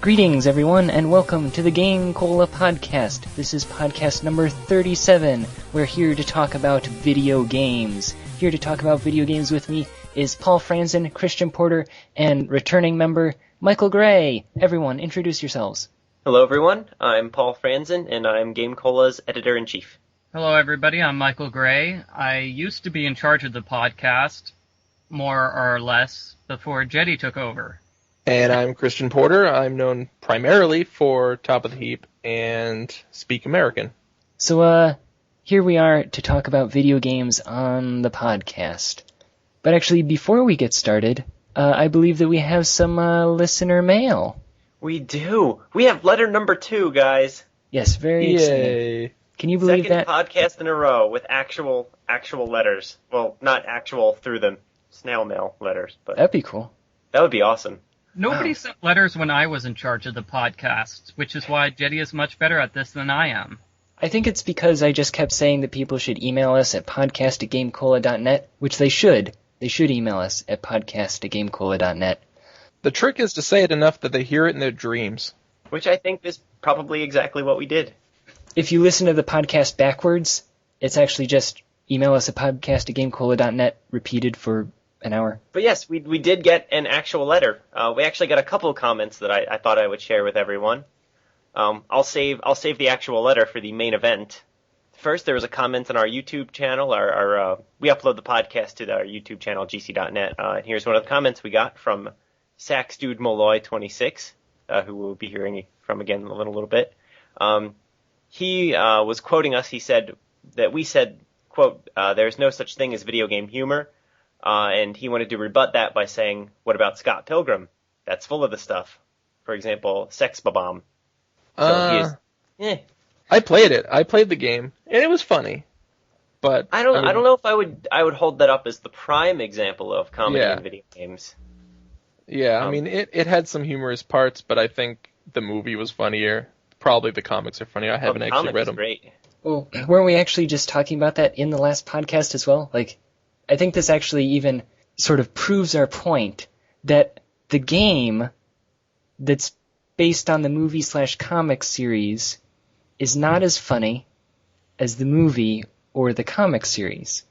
Greetings, everyone, and welcome to the GameCola Podcast. This is podcast number 37. We're here to talk about video games. Here to talk about video games with me is Paul Franzen, Christian Porter, and returning member Michael Gray. Everyone, introduce yourselves. Hello, everyone. I'm Paul Franzen, and I'm GameCola's editor-in-chief. Hello, everybody. I'm Michael Gray. I used to be in charge of the podcast, more or less, before Jetty took over. And I'm Christian Porter. I'm known primarily for Top of the Heap and Speak American. So, here we are to talk about video games on the podcast. But actually, before we get started, I believe that we have some listener mail. We do. We have letter number 2, guys. Yes, very exciting. Can you believe Second that? podcast in a row with actual letters. Well, not actual through the snail mail letters, but That'd be cool. that would be awesome. Nobody sent letters when I was in charge of the podcast, which is why Jetty is much better at this than I am. I think it's because I just kept saying that people should email us at podcast@gamecola.net, which they should. They should email us at podcast@gamecola.net. The trick is to say it enough that they hear it in their dreams. Which I think is probably exactly what we did. If you listen to the podcast backwards, it's actually just email us at podcast@gamecola.net repeated for an hour. But yes, we did get an actual letter. We actually got a couple of comments that I thought I would share with everyone. I'll save the actual letter for the main event. First, there was a comment on our YouTube channel. We upload the podcast to our YouTube channel, gc.net. And here's one of the comments we got from SaxDudeMolloy26, who we'll be hearing from again in a little bit. He was quoting us. He said that we said, quote, there's no such thing as video game humor. And he wanted to rebut that by saying, what about Scott Pilgrim? That's full of the stuff. For example, Sex Bomb. So I played it. I played the game, and it was funny. But I don't know if I would hold that up as the prime example of comedy in video games. Yeah, I mean, it had some humorous parts, but I think the movie was funnier. Probably the comics are funnier. I haven't actually read them. Great. Well, weren't we actually just talking about that in the last podcast as well? Like, I think this actually even sort of proves our point that the game that's based on the movie/comic series is not as funny as the movie or the comic series.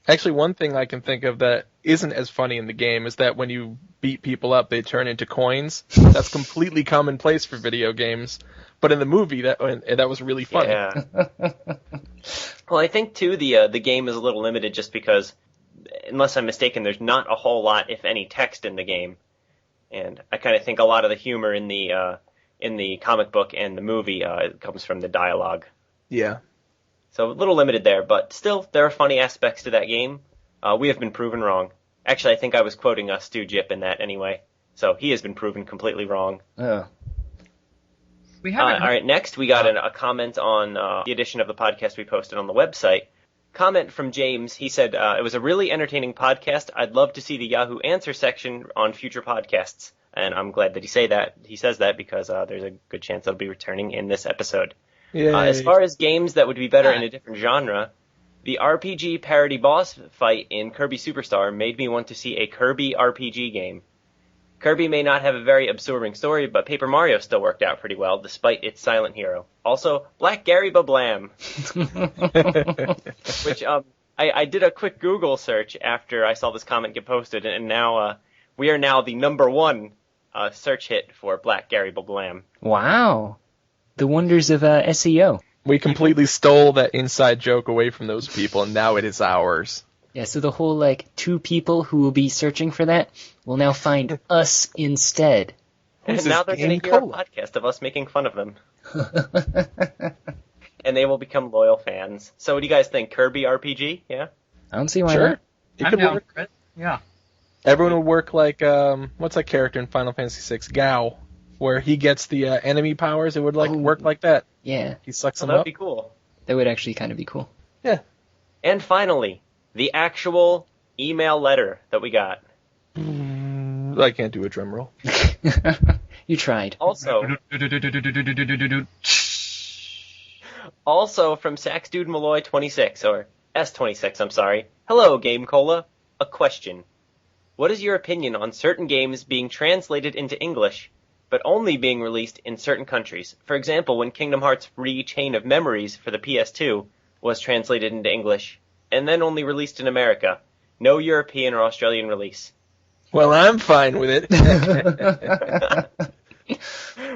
Actually, one thing I can think of that isn't as funny in the game is that when you beat people up, they turn into coins. That's completely commonplace for video games. But in the movie, that was really funny. Yeah. Well, I think, too, the game is a little limited just because, unless I'm mistaken, there's not a whole lot, if any, text in the game. And I kind of think a lot of the humor in the comic book and the movie comes from the dialogue. Yeah. So a little limited there, but still, there are funny aspects to that game. We have been proven wrong. Actually, I think I was quoting Stu Jip in that anyway. So he has been proven completely wrong. Oh. We haven't. All right, next we got a comment on the edition of the podcast we posted on the website. Comment from James. He said, it was a really entertaining podcast. I'd love to see the Yahoo Answer section on future podcasts. And I'm glad that he says that because there's a good chance it'll be returning in this episode. As far as games that would be better in a different genre, the RPG parody boss fight in Kirby Superstar made me want to see a Kirby RPG game. Kirby may not have a very absorbing story, but Paper Mario still worked out pretty well, despite its silent hero. Also, Black Gary BLAM. Which, I did a quick Google search after I saw this comment get posted, and now, we are now the number 1 search hit for Black Gary BLAM. Wow. The wonders of SEO. We completely stole that inside joke away from those people, and now it is ours. Yeah, so the whole, 2 people who will be searching for that will now find us instead. And now they're going to hear a podcast of us making fun of them. And they will become loyal fans. So what do you guys think? Kirby RPG? Yeah? I don't see why Sure. not. It I'm could down work. for it. Yeah. Everyone would work like, what's that character in Final Fantasy VI? Gao. Where he gets the enemy powers. It would work like that. Yeah. He sucks them That'd up. be cool. That would actually kind of be cool. Yeah. And finally, the actual email letter that we got. I can't do a drum roll. You tried. Also from SaxDudeMolloy26, or S26, I'm sorry. Hello, GameCola. A question. What is your opinion on certain games being translated into English but only being released in certain countries. For example, when Kingdom Hearts Re-Chain of Memories for the PS2 was translated into English, and then only released in America. No European or Australian release. Well, I'm fine with it.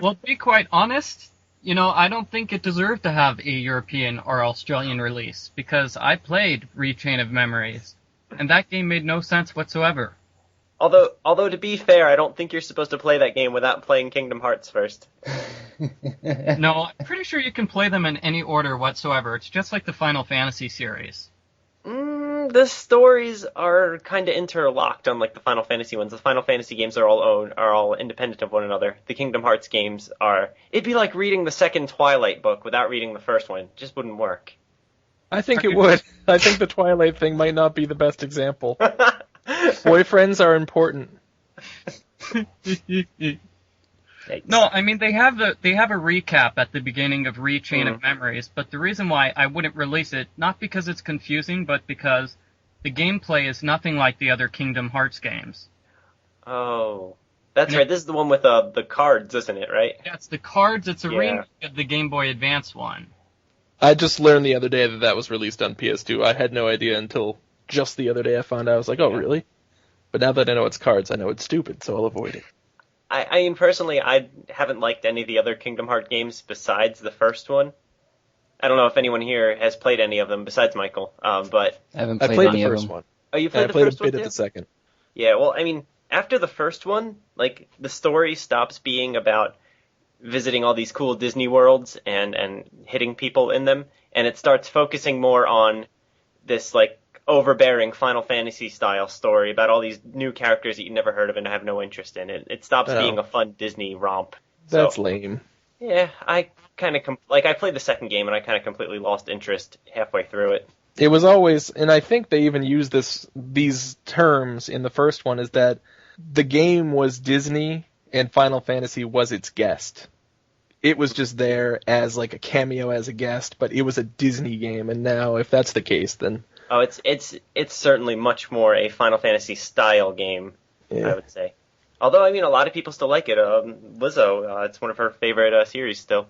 Well, to be quite honest, I don't think it deserved to have a European or Australian release, because I played Re-Chain of Memories, and that game made no sense whatsoever. Although to be fair, I don't think you're supposed to play that game without playing Kingdom Hearts first. No, I'm pretty sure you can play them in any order whatsoever. It's just like the Final Fantasy series. The stories are kind of interlocked, unlike the Final Fantasy ones. The Final Fantasy games are all independent of one another. The Kingdom Hearts games are... It'd be like reading the second Twilight book without reading the first one. It just wouldn't work. I think it would. I think the Twilight thing might not be the best example. Boyfriends are important. No, I mean they have a recap at the beginning of Re-Chain of Memories, but the reason why I wouldn't release it, not because it's confusing, but because the gameplay is nothing like the other Kingdom Hearts games. Oh, that's right. This is the one with the cards, isn't it? Right? Yeah, it's the cards. It's a remake of the Game Boy Advance one. I just learned the other day that was released on PS2. I had no idea until just the other day I found out. I was like, oh, really? But now that I know it's cards, I know it's stupid, so I'll avoid it. I mean, personally, I haven't liked any of the other Kingdom Hearts games besides the first one. I don't know if anyone here has played any of them besides Michael, but... I haven't played any the of first them. one. Oh, you played I the played first one a bit too? of the second. Yeah, well, I mean, after the first one, like, the story stops being about visiting all these cool Disney worlds and hitting people in them, and it starts focusing more on this, like, overbearing Final Fantasy style story about all these new characters that you never heard of and have no interest in. It stops being a fun Disney romp. That's lame. Yeah, I kind of I played the second game and I kind of completely lost interest halfway through it. It was always, and I think they even used these terms in the first one, is that the game was Disney and Final Fantasy was its guest. It was just there as like a cameo as a guest, but it was a Disney game, and now if that's the case, then... Oh, it's certainly much more a Final Fantasy style game, I would say. Although, I mean, a lot of people still like it. Lizzo, it's one of her favorite series still.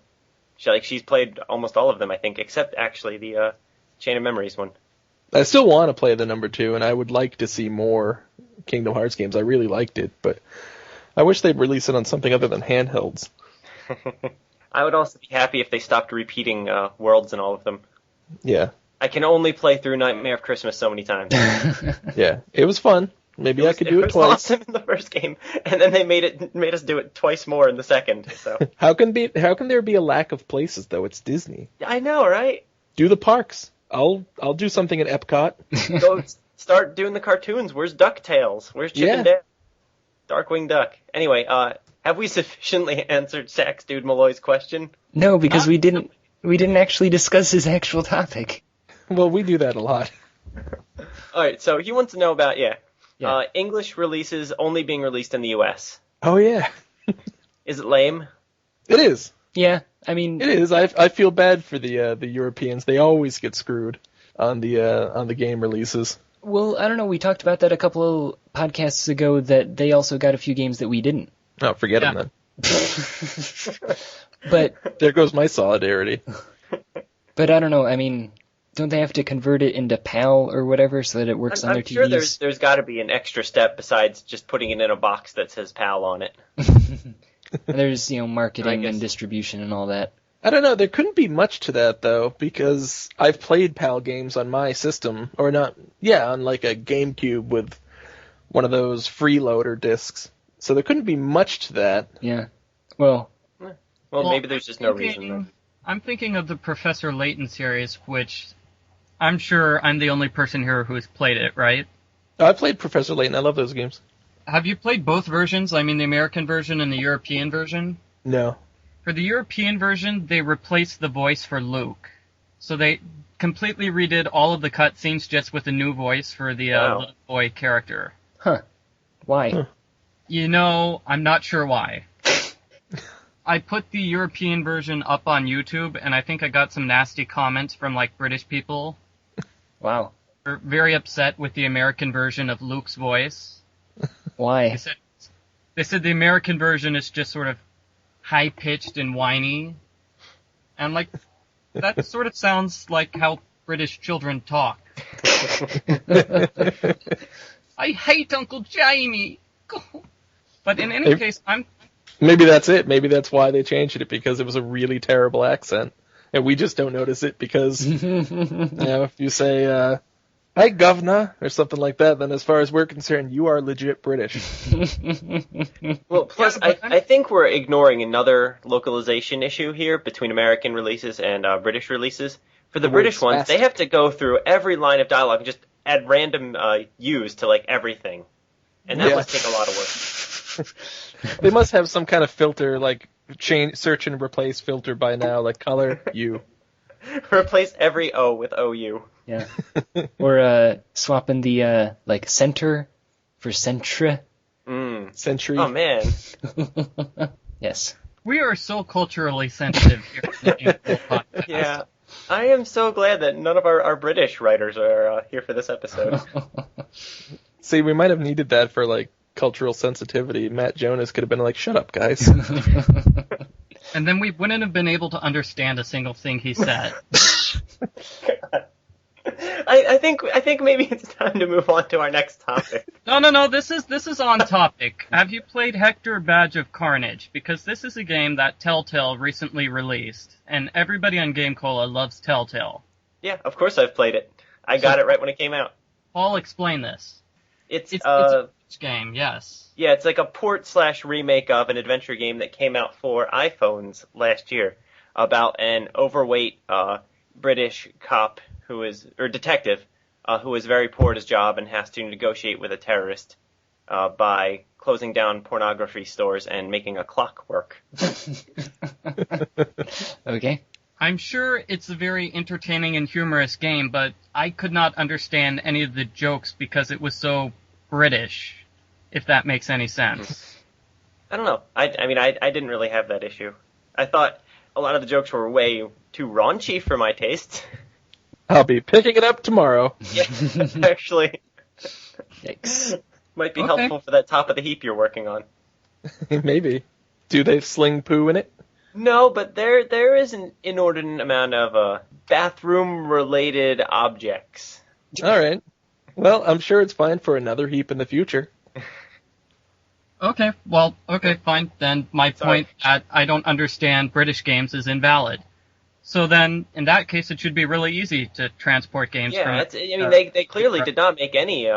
She's played almost all of them, I think, except actually the Chain of Memories one. I still want to play the number 2, and I would like to see more Kingdom Hearts games. I really liked it, but I wish they'd release it on something other than handhelds. I would also be happy if they stopped repeating worlds in all of them. Yeah. I can only play through Nightmare of Christmas so many times. Yeah, it was fun. Maybe I could do it twice. It was awesome in the first game, and then they made us do it twice more in the second. So how can there be a lack of places though? It's Disney. I know, right? Do the parks. I'll do something at Epcot. Go start doing the cartoons. Where's DuckTales? Where's Chip and Dale? Darkwing Duck. Anyway, have we sufficiently answered Sax Dude Malloy's question? No, because we didn't actually discuss his actual topic. Well, we do that a lot. All right, so he wants to know about English releases only being released in the U.S. Oh yeah. Is it lame? It is. Yeah, I mean it is. I feel bad for the Europeans. They always get screwed on the game releases. Well, I don't know. We talked about that a couple of podcasts ago. That they also got a few games that we didn't. Oh, forget them then. But there goes my solidarity. But I don't know. I mean, don't they have to convert it into PAL or whatever so that it works on their TVs? I'm sure there's got to be an extra step besides just putting it in a box that says PAL on it. There's, marketing and distribution and all that. I don't know. There couldn't be much to that, though, because I've played PAL games on my system, or not, on like a GameCube with one of those freeloader discs. So there couldn't be much to that. Yeah. Well, maybe there's just no reason. Then. I'm thinking of the Professor Layton series, which I'm sure I'm the only person here who's played it, right? I played Professor Layton. I love those games. Have you played both versions? I mean, the American version and the European version? No. For the European version, they replaced the voice for Luke. So they completely redid all of the cutscenes just with a new voice for the little boy character. Huh. Why? Huh. I'm not sure why. I put the European version up on YouTube, and I think I got some nasty comments from, British people. Wow. They're very upset with the American version of Luke's voice. Why? They said the American version is just sort of high-pitched and whiny. And, like, that sort of sounds like how British children talk. I hate Uncle Jamie! But in any case, Maybe that's it. Maybe that's why they changed it, because it was a really terrible accent. And we just don't notice it because, if you say, hi, governor, or something like that, then as far as we're concerned, you are legit British. Well, plus, I think we're ignoring another localization issue here between American releases and British releases. For the British ones, they have to go through every line of dialogue and just add random U's to, like, everything. And that must take a lot of work. They must have some kind of filter, like, search and replace filter by now, like color, U. Replace every O with OU. Yeah. Or swapping the, like, center for centre. Century. Oh, man. Yes. We are so culturally sensitive here in the GameCola Podcast. Yeah. I am so glad that none of our British writers are here for this episode. See, we might have needed that for, like, cultural sensitivity. Matt Jonas could have been like, shut up, guys. And then we wouldn't have been able to understand a single thing he said. I think maybe it's time to move on to our next topic. No, this is on topic. Have you played Hector Badge of Carnage? Because this is a game that Telltale recently released, and everybody on GameCola loves Telltale. Yeah, of course I've played it. I got it right when it came out. Paul, explain this. It's a game, yes. Yeah, it's like a port/remake of an adventure game that came out for iPhones last year about an overweight British cop detective who is very poor at his job and has to negotiate with a terrorist by closing down pornography stores and making a clock work. Okay. I'm sure it's a very entertaining and humorous game, but I could not understand any of the jokes because it was so British, if that makes any sense. I don't know. I mean, I didn't really have that issue. I thought a lot of the jokes were way too raunchy for my taste. I'll be picking it up tomorrow. Yeah, actually. Yikes. Might be helpful for that top of the heap you're working on. Maybe. Do they sling poo in it? No, but there is an inordinate amount of bathroom-related objects. All right. Well, I'm sure it's fine for another heap in the future. Okay, fine. Then my point that I don't understand British games is invalid. So then, in that case, it should be really easy to transport games from... Yeah, they clearly did not make any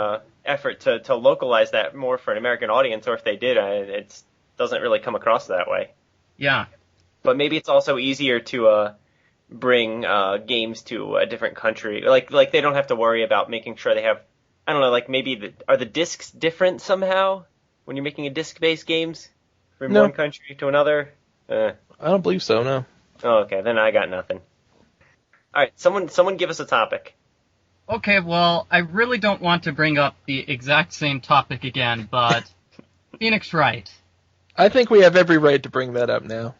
effort to localize that more for an American audience, or if they did, it doesn't really come across that way. Yeah. But maybe it's also easier to bring games to a different country. Like they don't have to worry about making sure they have, I don't know, like maybe are the discs different somehow when you're making a disc-based games from one country to another? I don't believe so, no. Oh, okay, then I got nothing. All right, someone give us a topic. Okay, well, I really don't want to bring up the exact same topic again, but Phoenix Wright. I think we have every right to bring that up now.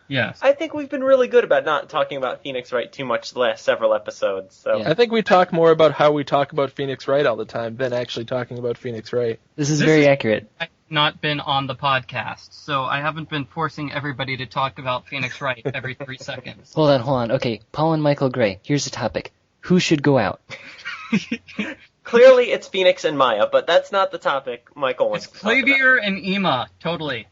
Yes. I think we've been really good about not talking about Phoenix Wright too much the last several episodes. So. Yeah. I think we talk more about how we talk about Phoenix Wright all the time than actually talking about Phoenix Wright. This is very accurate. I've not been on the podcast, so I haven't been forcing everybody to talk about Phoenix Wright every 3 seconds. Hold on. Okay, Paul and Michael Gray, here's the topic. Who should go out? Clearly it's Phoenix and Maya, but that's not the topic Michael wants to talk about. It's Clavier and Ema, totally.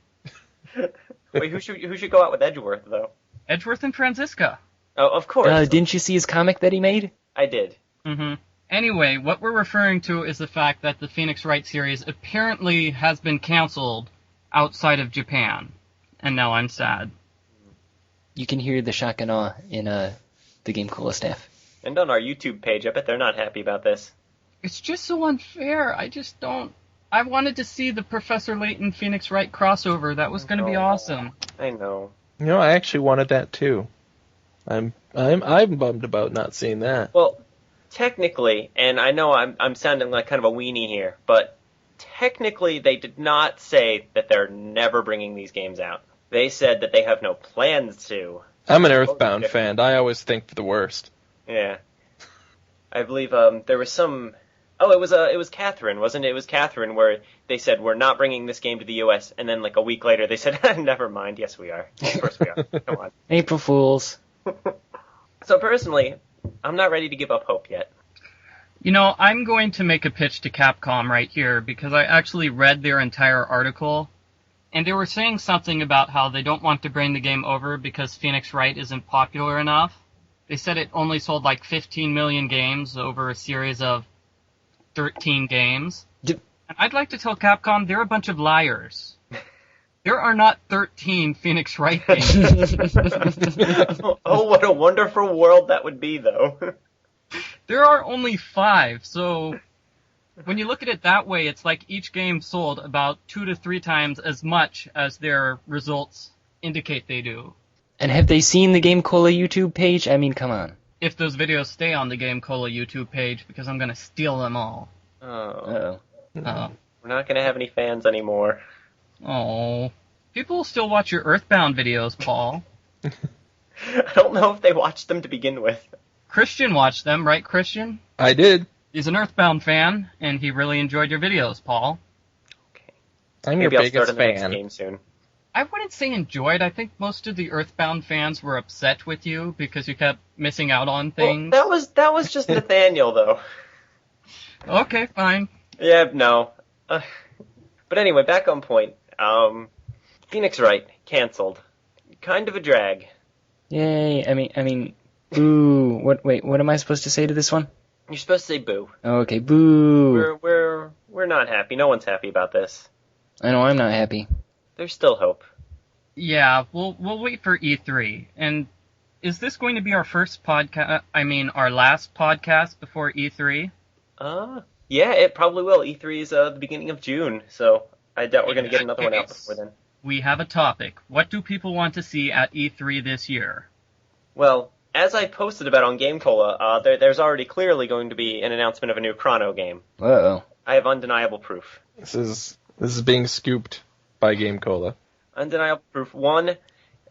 Wait, who should go out with Edgeworth, though? Edgeworth and Franziska. Oh, of course. Didn't you see his comic that he made? I did. Mm-hmm. Anyway, what we're referring to is the fact that the Phoenix Wright series apparently has been canceled outside of Japan. And now I'm sad. You can hear the shock and awe in the GameCola staff. And on our YouTube page, I bet they're not happy about this. It's just so unfair. I wanted to see the Professor Layton Phoenix Wright crossover. That was going to be awesome. I know. You know, I actually wanted that too. I'm bummed about not seeing that. Well, technically, and I know I'm sounding like kind of a weenie here, but technically they did not say that they're never bringing these games out. They said that they have no plans to. I'm an Earthbound fan. I always think the worst. Yeah. I believe there was some Oh, it was Catherine, wasn't it? It was Catherine where they said, we're not bringing this game to the U.S., and then like a week later they said, never mind, yes we are. Of course we are. Come on. April Fools. So personally, I'm not ready to give up hope yet. You know, I'm going to make a pitch to Capcom right here, because I actually read their entire article, and they were saying something about how they don't want to bring the game over because Phoenix Wright isn't popular enough. They said it only sold like 15 million games over a series of 13 games. And I'd like to tell Capcom they're a bunch of liars. There are not 13 Phoenix Wright games. Oh, what a wonderful world that would be, though. There are only 5, so when you look at it that way, it's like each game sold about 2 to 3 times as much as their results indicate they do. And have they seen the GameCola YouTube page? I mean, come on. If those videos stay on the GameCola YouTube page, because I'm going to steal them all. Oh. Uh-oh. We're not going to have any fans anymore. Oh. People will still watch your Earthbound videos, Paul. I don't know if they watched them to begin with. Christian watched them, right, Christian? I did. He's an Earthbound fan, and he really enjoyed your videos, Paul. Okay. I'm Maybe your I'll start biggest in the next fan. game soon. I wouldn't say enjoyed. I think most of the Earthbound fans were upset with you because you kept missing out on things. Well, that was just Nathaniel, though. Okay, fine. Yeah, no. But anyway, back on point. Phoenix Wright, canceled. Kind of a drag. Yay, I mean, boo. What am I supposed to say to this one? You're supposed to say boo. Oh, okay, boo. We're not happy. No one's happy about this. I know I'm not happy. There's still hope. Yeah, we'll wait for E3. And is this going to be our first podcast? I mean, our last podcast before E3? Yeah, it probably will. E3 is the beginning of June, so I doubt we're going to get another one out before then. We have a topic. What do people want to see at E3 this year? Well, as I posted about on GameCola, there's already clearly going to be an announcement of a new Chrono game. Uh-oh. I have undeniable proof. This is being scooped by GameCola. Undeniable proof. One,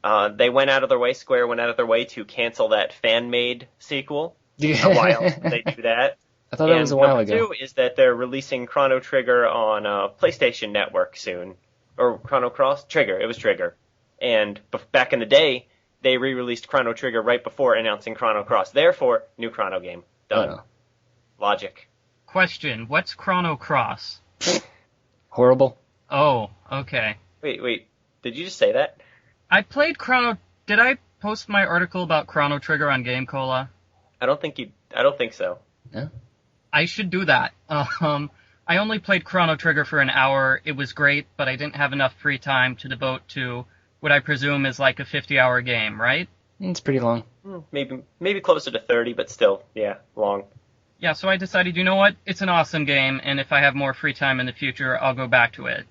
they went out of their way, Square went out of their way to cancel that fan-made sequel. A while they do that. I thought that was a while ago. Number 2 is that they're releasing Chrono Trigger on PlayStation Network soon. Or Chrono Cross? Trigger. It was Trigger. And back in the day, they re-released Chrono Trigger right before announcing Chrono Cross. Therefore, new Chrono game. Done. Uh-oh. Logic. Question, what's Chrono Cross? Horrible. Oh, okay. Wait. Did you just say that? I played Chrono... Did I post my article about Chrono Trigger on GameCola? I don't think so. No? I should do that. I only played Chrono Trigger for an hour. It was great, but I didn't have enough free time to devote to what I presume is like a 50-hour game, right? It's pretty long. Maybe closer to 30, but still, yeah, long. Yeah, so I decided, you know what? It's an awesome game, and if I have more free time in the future, I'll go back to it.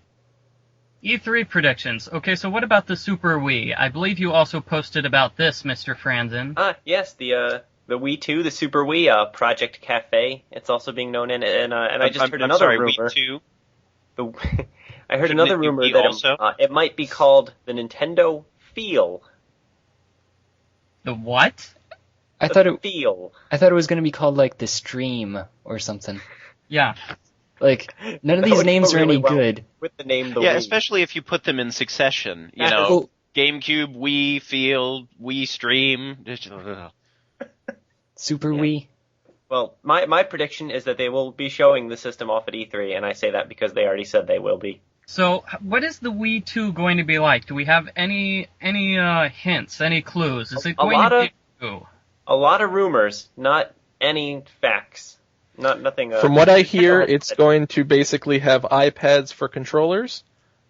E3 predictions. Okay, so what about the Super Wii? I believe you also posted about this, Mr. Franzen. Yes, the Wii 2, the Super Wii, Project Cafe. It's also being known in, and I just heard another rumor. Wii 2? I heard another rumor that it might be called the Nintendo Feel. The what? I thought it was going to be called like the Stream or something. Yeah. Like none of these names are any good. With the name the Yeah, Wii. especially if you put them in succession. You know, GameCube, Wii, Field, Wii Stream. Super Wii. Well, my prediction is that they will be showing the system off at E3, and I say that because they already said they will be. So, what is the Wii 2 going to be like? Do we have any hints, any clues? Is it going to be a lot of rumors, not any facts. Nothing. From what I hear, it's going to basically have iPads for controllers,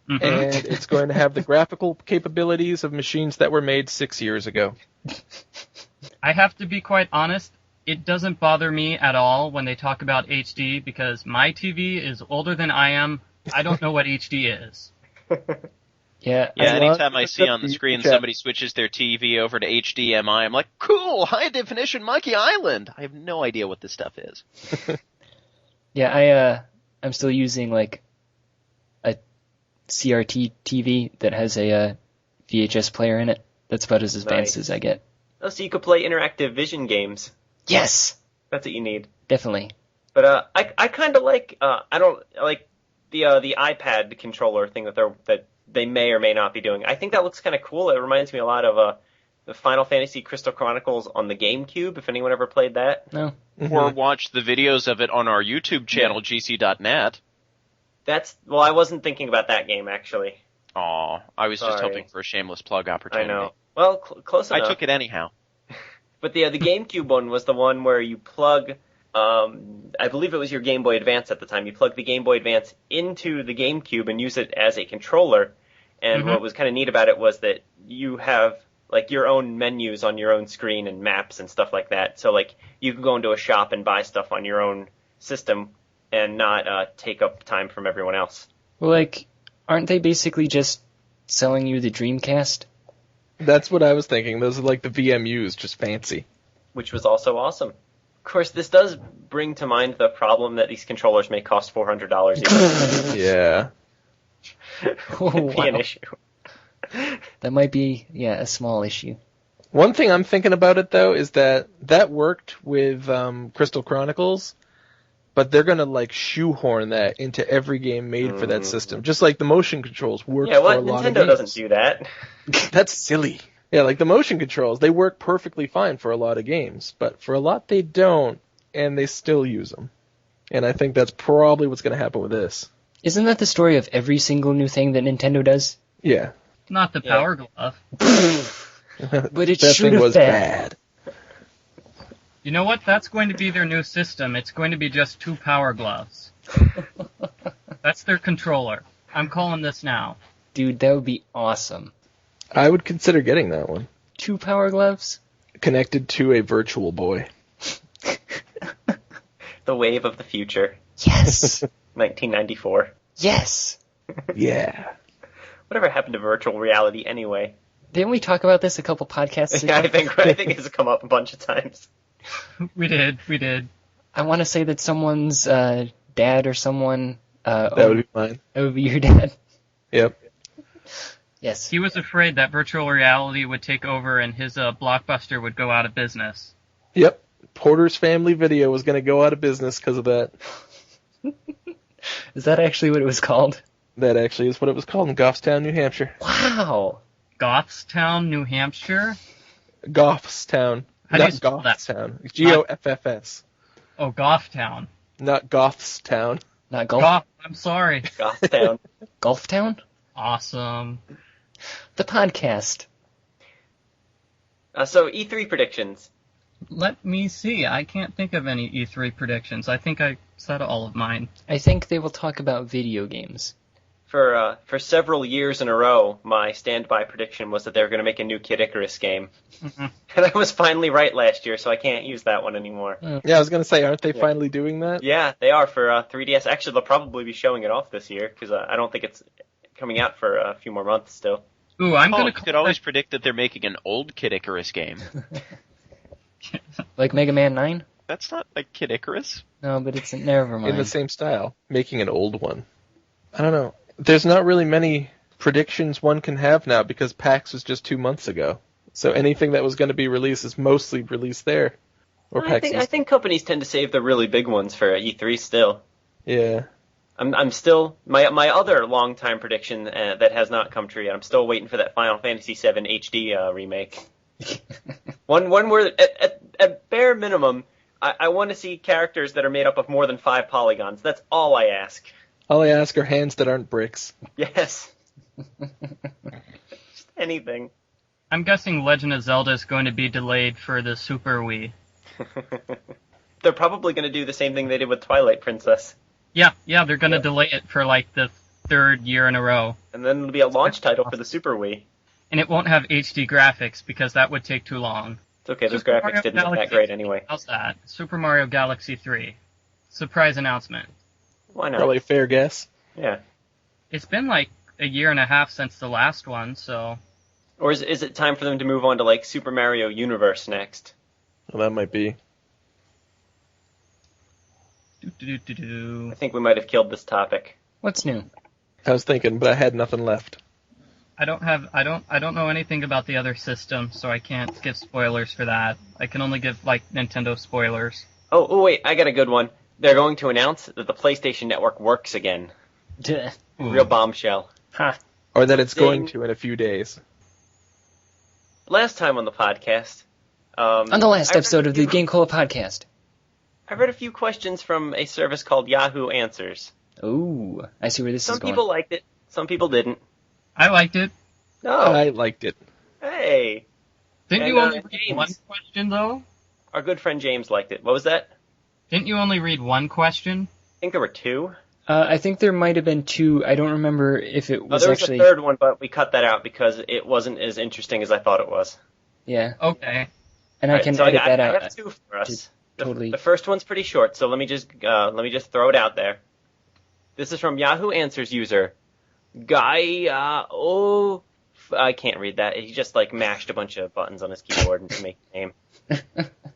and it's going to have the graphical capabilities of machines that were made 6 years ago. I have to be quite honest, it doesn't bother me at all when they talk about HD, because my TV is older than I am. I don't know what HD is. Yeah, anytime I see on the screen somebody switches their TV over to HDMI, I'm like, cool, high definition Monkey Island. I have no idea what this stuff is. Yeah, I'm still using like a CRT TV that has a VHS player in it. That's about as advanced as I get. Oh, so you could play interactive vision games. Yes! That's what you need. Definitely. But I kind of like I don't like the iPad controller thing that they may or may not be doing. I think that looks kind of cool. It reminds me a lot of the Final Fantasy Crystal Chronicles on the GameCube. If anyone ever played that, No. Or watch the videos of it on our YouTube channel, gc.net. Well, I wasn't thinking about that game actually. Aw, I was just Sorry. hoping for a shameless plug I opportunity. know. Well, close enough. I took it anyhow. But the GameCube one was the one where you plug, I believe it was your Game Boy Advance at the time. You plug the Game Boy Advance into the GameCube and use it as a controller. And what was kind of neat about it was that you have like your own menus on your own screen and maps and stuff like that. So like you can go into a shop and buy stuff on your own system and not take up time from everyone else. Well, like, aren't they basically just selling you the Dreamcast? That's what I was thinking. Those are like the VMUs, just fancy. Which was also awesome. Of course, this does bring to mind the problem that these controllers may cost $400 each. Yeah. It'd be an issue. That might be, a small issue. One thing I'm thinking about it, though, is that worked with Crystal Chronicles, but they're going to, like, shoehorn that into every game made for that system. Just like the motion controls work for a lot of games. Nintendo doesn't do that. That's silly. Yeah, like the motion controls, they work perfectly fine for a lot of games, but for a lot they don't, and they still use them. And I think that's probably what's going to happen with this. Isn't that the story of every single new thing that Nintendo does? Yeah. Not the Power Glove. But it that should thing have was been. bad. You know what? That's going to be their new system. It's going to be just 2 Power Gloves. That's their controller. I'm calling this now. Dude, that would be awesome. I would consider getting that one. 2 Power Gloves? Connected to a Virtual Boy. The wave of the future. Yes! 1994. Yes! Yeah. Whatever happened to virtual reality anyway? Didn't we talk about this a couple podcasts ago? Yeah, I think it's come up a bunch of times. We did. I want to say that someone's dad or someone... that would be mine. That would be your dad. Yep. Yes. He was afraid that virtual reality would take over and his Blockbuster would go out of business. Yep. Porter's Family Video was going to go out of business because of that. Is that actually what it was called? That actually is what it was called in Goffstown, New Hampshire. Wow. Goffstown, New Hampshire? Goffstown. How do you Not spell that? Goffstown. Goffs. Oh, Gofftown. Not Goffstown. Not Golf? Goff, I'm sorry. Gothtown. Golftown? Awesome. The podcast. So E3 predictions. Let me see. I can't think of any E3 predictions. I think I said all of mine. I think they will talk about video games. For several years in a row, my standby prediction was that they were going to make a new Kid Icarus game. Mm-hmm. And I was finally right last year, so I can't use that one anymore. Yeah, I was going to say, aren't they finally doing that? Yeah, they are for 3DS. Actually, they'll probably be showing it off this year, because I don't think it's coming out for a few more months still. Ooh, I'm Oh, gonna. you could always predict that they're making an old Kid Icarus game. Like Mega Man 9? That's not like Kid Icarus. No, but it's never mind. In the same style. Making an old one. I don't know. There's not really many predictions one can have now because PAX was just 2 months ago. So anything that was going to be released is mostly released there. Or I PAX think companies tend to save the really big ones for E3 still. Yeah. I'm still my other long-time prediction that has not come true yet. I'm still waiting for that Final Fantasy VII HD remake. one where at bare minimum, I want to see characters that are made up of more than 5 polygons. That's all I ask. All I ask are hands that aren't bricks. Yes. Just anything. I'm guessing Legend of Zelda is going to be delayed for the Super Wii. They're probably going to do the same thing they did with Twilight Princess. Yeah, they're going to delay it for like the 3rd year in a row. And then it'll be a launch title for the Super Wii. And it won't have HD graphics because that would take too long. It's okay, those Super graphics Mario didn't look that Galaxy great anyway. How's that? Super Mario Galaxy 3. Surprise announcement. Why not? Probably a fair guess. Yeah. It's been like a year and a half since the last one, so... Or is it time for them to move on to, like, Super Mario Universe next? Well, that might be. I think we might have killed this topic. What's new? I was thinking, but I had nothing left. I don't know anything about the other system, so I can't give spoilers for that. I can only give, like, Nintendo spoilers. Oh, wait, I got a good one. They're going to announce that the PlayStation Network works again. Real bombshell. Ha. Or that it's going to in a few days. Last time on the podcast... on the last episode of the GameCola Podcast. I read a few questions from a service called Yahoo Answers. Ooh, I see where this is going. Some people liked it, some people didn't. I liked it. No. I liked it. Hey. Didn't you only read one question, though? Our good friend James liked it. What was that? Didn't you only read one question? I think there were two. I think there might have been two. I don't remember if it was there was actually... a third one, but we cut that out because it wasn't as interesting as I thought it was. Yeah. Okay. And I can edit that out. I have two for us. Totally. The first one's pretty short, so let me just throw it out there. This is from Yahoo Answers user Guy. I can't read that. He just mashed a bunch of buttons on his keyboard to make a name.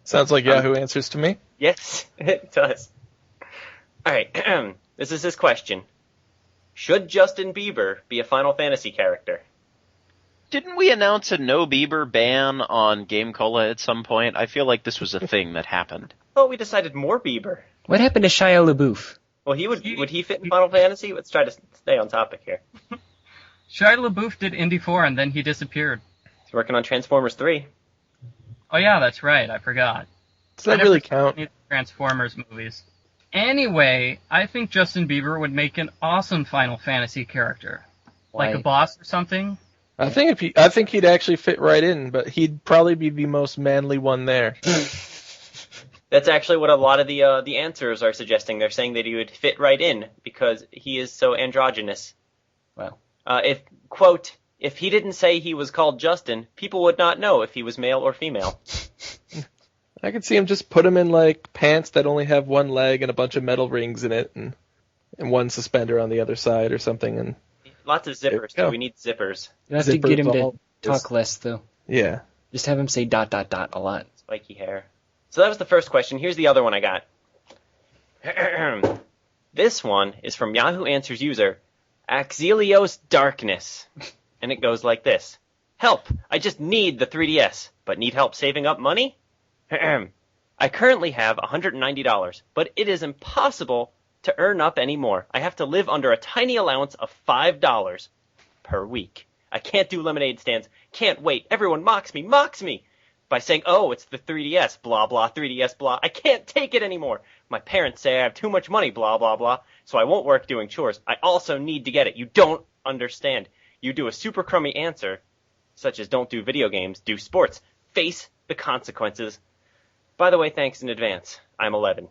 Sounds like Yahoo Answers to me. Yes, it does. All right, this is his question: should Justin Bieber be a Final Fantasy character? Didn't we announce a no Bieber ban on GameCola at some point? I feel like this was a thing that happened. Oh, we decided more Bieber. What happened to Shia LaBeouf? Well, would he fit in Final Fantasy? Let's try to stay on topic here. Shia LaBeouf did Indy 4 and then he disappeared. He's working on Transformers 3. Oh yeah, that's right. I forgot. Does that really count? Transformers movies. Anyway, I think Justin Bieber would make an awesome Final Fantasy character. Why? Like a boss or something. I think he'd actually fit right in, but he'd probably be the most manly one there. That's actually what a lot of the answers are suggesting. They're saying that he would fit right in because he is so androgynous. Wow. If he didn't say he was called Justin, people would not know if he was male or female. I could see him just put him in pants that only have one leg and a bunch of metal rings in it, and one suspender on the other side or something. And lots of zippers too. We need zippers. You have to get him to talk less, though. Yeah. Just have him say ... a lot. Spiky hair. So that was the first question. Here's the other one I got. This one is from Yahoo Answers user Axelios Darkness. And it goes like this. Help! I just need the 3DS, but need help saving up money? I currently have $190, but it is impossible to earn up any more. I have to live under a tiny allowance of $5 per week. I can't do lemonade stands. Can't wait. Everyone mocks me by saying, oh, it's the 3DS, blah, blah, 3DS, blah. I can't take it anymore. My parents say I have too much money, blah, blah, blah, so I won't work doing chores. I also need to get it. You don't understand. You do a super crummy answer, such as don't do video games, do sports. Face the consequences. By the way, thanks in advance. I'm 11.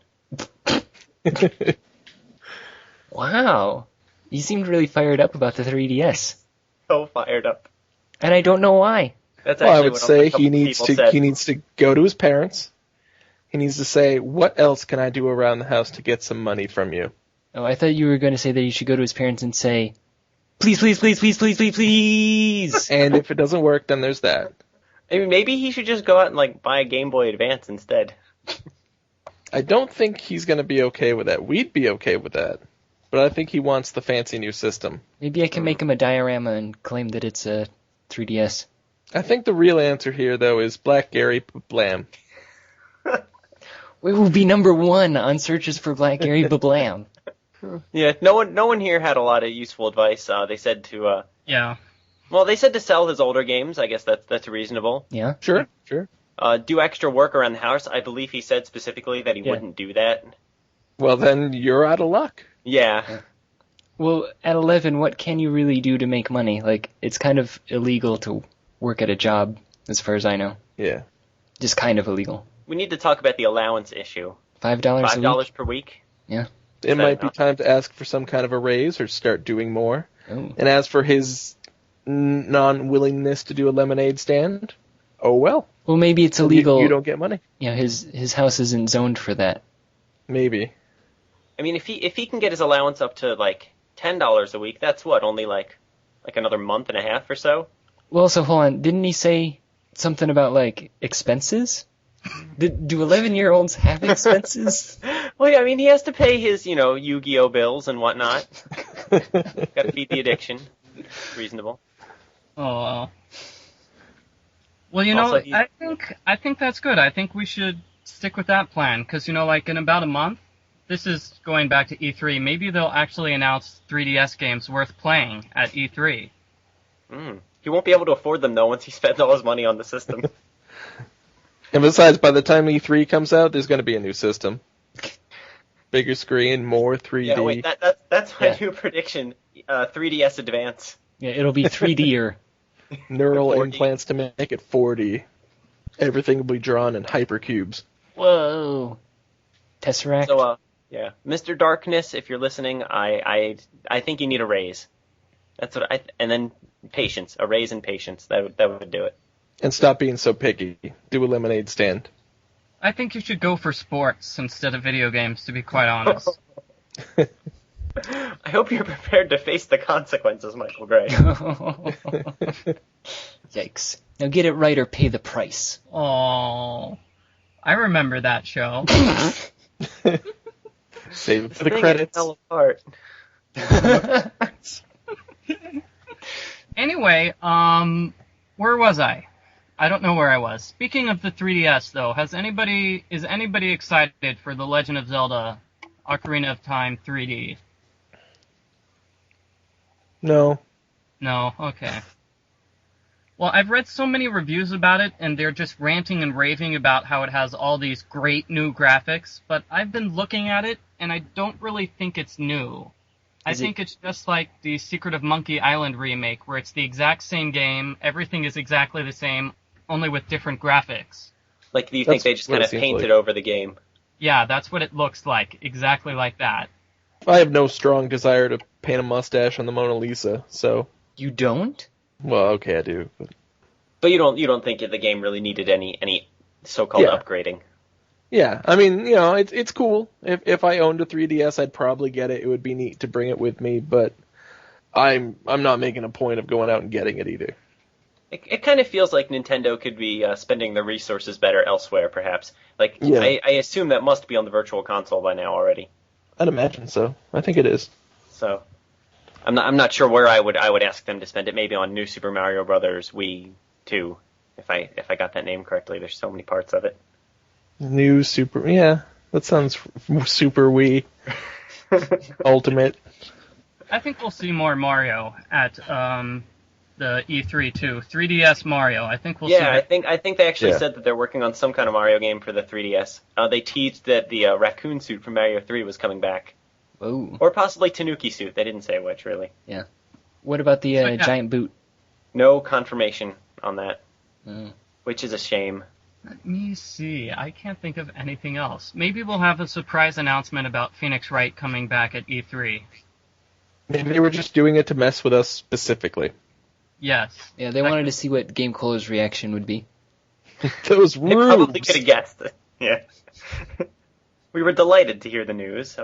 Wow. You seemed really fired up about the 3DS. So fired up. And I don't know why. That's Well, I actually would what say a couple he needs to go to his parents. He needs to say, what else can I do around the house to get some money from you? Oh, I thought you were going to say that he should go to his parents and say, please, please, please, please, please, please, please. And if it doesn't work, then there's that. I mean, maybe he should just go out and buy a Game Boy Advance instead. I don't think he's going to be okay with that. We'd be okay with that. But I think he wants the fancy new system. Maybe I can make him a diorama and claim that it's a 3DS. I think the real answer here, though, is Black Gary BLAM. We will be number one on searches for Black Gary BLAM. Yeah, no one here had a lot of useful advice. They said to Yeah. Well, they said to sell his older games. I guess that's reasonable. Yeah. Sure. Do extra work around the house. I believe he said specifically that he wouldn't do that. Well, then you're out of luck. Yeah. Well, at 11, what can you really do to make money? It's kind of illegal to work at a job, as far as I know. Yeah. Just kind of illegal. We need to talk about the allowance issue. $5 a week? $5 per week? Yeah. It might be time to ask for some kind of a raise or start doing more. Oh. And as for his non-willingness to do a lemonade stand, oh well. Well, maybe it's illegal. You don't get money. Yeah, his house isn't zoned for that. Maybe. I mean, if he can get his allowance up to $10 a week, that's what, only another month and a half or so? Well, so hold on. Didn't he say something about expenses? Do 11-year-olds have expenses? Well, yeah, I mean, he has to pay his, Yu-Gi-Oh bills and whatnot. Got to feed the addiction. Reasonable. Oh. Well, Also, I think that's good. I think we should stick with that plan because in about a month this is going back to E3. Maybe they'll actually announce 3DS games worth playing at E3. He won't be able to afford them, though, once he spends all his money on the system. And besides, by the time E3 comes out, there's going to be a new system. Bigger screen, more 3D. Yeah, wait, that's my new prediction. 3DS Advance. Yeah, it'll be 3D-er. Neural 4D. implants to make it 4D. Everything will be drawn in hypercubes. Whoa. Tesseract? So, yeah. Mr. Darkness, if you're listening, I think you need a raise. That's what and then patience. A raise and patience. That would do it. And stop being so picky. Do a lemonade stand. I think you should go for sports instead of video games, to be quite honest. I hope you're prepared to face the consequences, Michael Gray. Yikes. Now get it right or pay the price. Oh, I remember that show. Save it for the credits. Fell apart. Anyway, where was I? I don't know where I was. Speaking of the 3DS, though, is anybody excited for The Legend of Zelda: Ocarina of Time 3D? No. No? Okay. Well, I've read so many reviews about it, and they're just ranting and raving about how it has all these great new graphics, but I've been looking at it, and I don't really think it's new. I think it's just like the Secret of Monkey Island remake, where it's the exact same game, everything is exactly the same, only with different graphics. Like, do you think they just kind of painted over the game? Yeah, that's what it looks like, exactly like that. I have no strong desire to paint a mustache on the Mona Lisa, so... You don't? Well, okay, I do. But you don't think the game really needed any so-called upgrading? Yeah, I mean, you know, it's cool. If I owned a 3DS, I'd probably get it. It would be neat to bring it with me, but I'm not making a point of going out and getting it either. It kind of feels like Nintendo could be spending their resources better elsewhere, perhaps. Like, Yeah. I assume that must be on the Virtual Console by now already. I'd imagine so. I think it is. So, I'm not sure where I would ask them to spend it. Maybe on New Super Mario Brothers Wii 2, if I got that name correctly. There's so many parts of it. New Super... Yeah, that sounds Super Wii. Ultimate. I think we'll see more Mario at the E3 too. 3DS Mario. I think we'll see. Yeah, I think they actually said that they're working on some kind of Mario game for the 3DS. They teased that the raccoon suit from Mario 3 was coming back. Whoa. Or possibly Tanuki suit. They didn't say which, really. Yeah. What about the giant boot? No confirmation on that, Mm. which is a shame. Let me see. I can't think of anything else. Maybe we'll have a surprise announcement about Phoenix Wright coming back at E3. Maybe they were just doing it to mess with us specifically. Yes. Yeah, they wanted to see what GameCola's reaction would be. Those They probably rubes. could have guessed. Yeah. We were delighted to hear the news.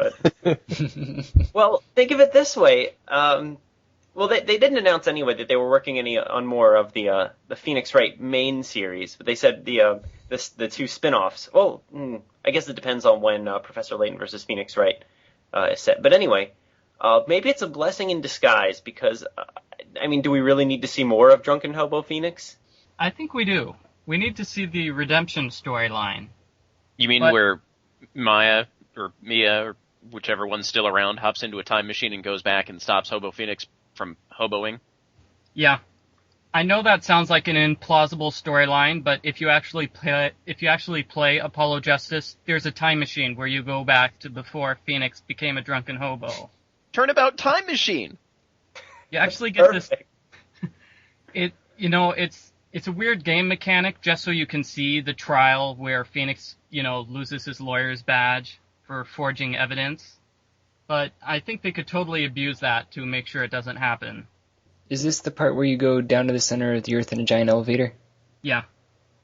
Well, think of it this way. Well, they didn't announce anyway that they were working on more of the Phoenix Wright main series, but they said the two spin-offs. Well, I guess it depends on when Professor Layton versus Phoenix Wright is set. But anyway, maybe it's a blessing in disguise because, I mean, do we really need to see more of Drunken Hobo Phoenix? I think we do. We need to see the redemption storyline. You mean where Mia, or whichever one's still around, hops into a time machine and goes back and stops Hobo Phoenix from hoboing? Yeah. I know that sounds like an implausible storyline, but if you actually play Apollo Justice, there's a time machine where you go back to before Phoenix became a drunken hobo. Turnabout time machine! You actually get Perfect. this... It's a weird game mechanic just so you can see the trial where Phoenix, loses his lawyer's badge for forging evidence. But I think they could totally abuse that to make sure it doesn't happen. Is this the part where you go down to the center of the Earth in a giant elevator? Yeah.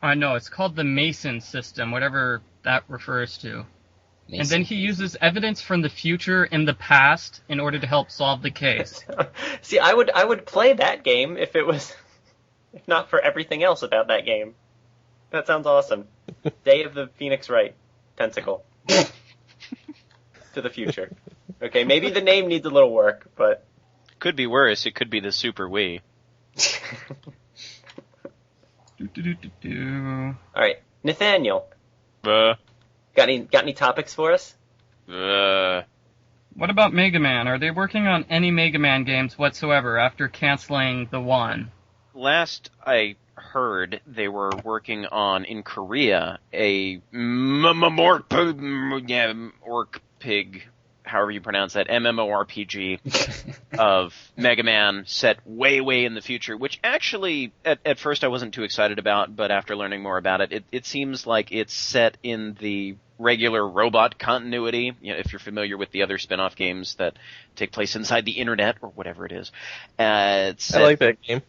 No, it's called the Mason system, whatever that refers to. Mason. And then he uses evidence from the future and the past in order to help solve the case. See, I would play that game if not for everything else about that game. That sounds awesome. Day of the Phoenix Wright Tentacle. To the future. Okay, maybe the name needs a little work, but... Could be worse. It could be the Super Wii. Alright, Nathaniel. Uh, Got any topics for us? What about Mega Man? Are they working on any Mega Man games whatsoever after canceling the one? Last I heard, they were working on, in Korea, a orc pig, however you pronounce that, MMORPG of Mega Man set way, way in the future, which actually, at first I wasn't too excited about, but after learning more about it, it seems like it's set in the regular robot continuity, if you're familiar with the other spin-off games that take place inside the internet, or whatever it is. I like that game.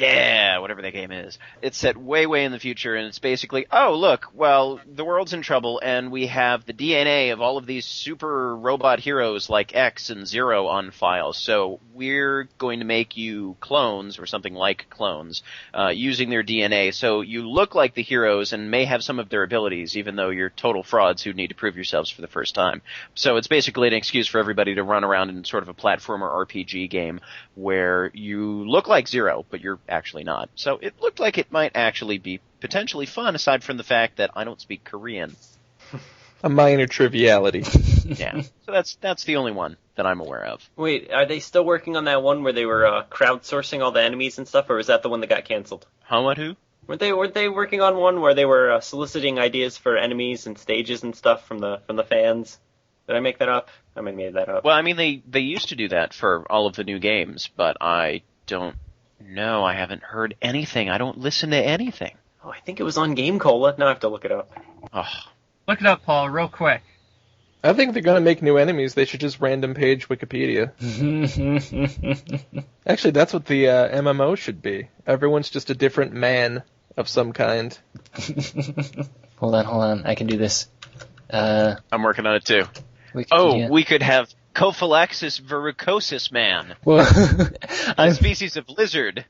Yeah, whatever that game is. It's set way, way in the future, and it's basically, oh, look, well, the world's in trouble, and we have the DNA of all of these super robot heroes like X and Zero on file, so we're going to make you clones, or something like clones, using their DNA, so you look like the heroes and may have some of their abilities, even though you're total frauds who need to prove yourselves for the first time. So it's basically an excuse for everybody to run around in sort of a platformer RPG game where you look like Zero, but you're actually not. So it looked like it might actually be potentially fun, aside from the fact that I don't speak Korean. A minor triviality. Yeah. So that's the only one that I'm aware of. Wait, are they still working on that one where they were crowdsourcing all the enemies and stuff, or was that the one that got canceled? Who? Weren't they working on one where they were soliciting ideas for enemies and stages and stuff from the fans? Did I make that up? I might have made that up. Well, I mean, they used to do that for all of the new games, but I don't know. I haven't heard anything. I don't listen to anything. Oh, I think it was on GameCola. Now I have to look it up. Oh. Look it up, Paul, real quick. I think if they're going to make new enemies, they should just random page Wikipedia. Actually, that's what the MMO should be. Everyone's just a different man of some kind. Hold on. I can do this. I'm working on it too. Wikipedia. Oh, we could have Cophylaxis verrucosus man. Well, a species of lizard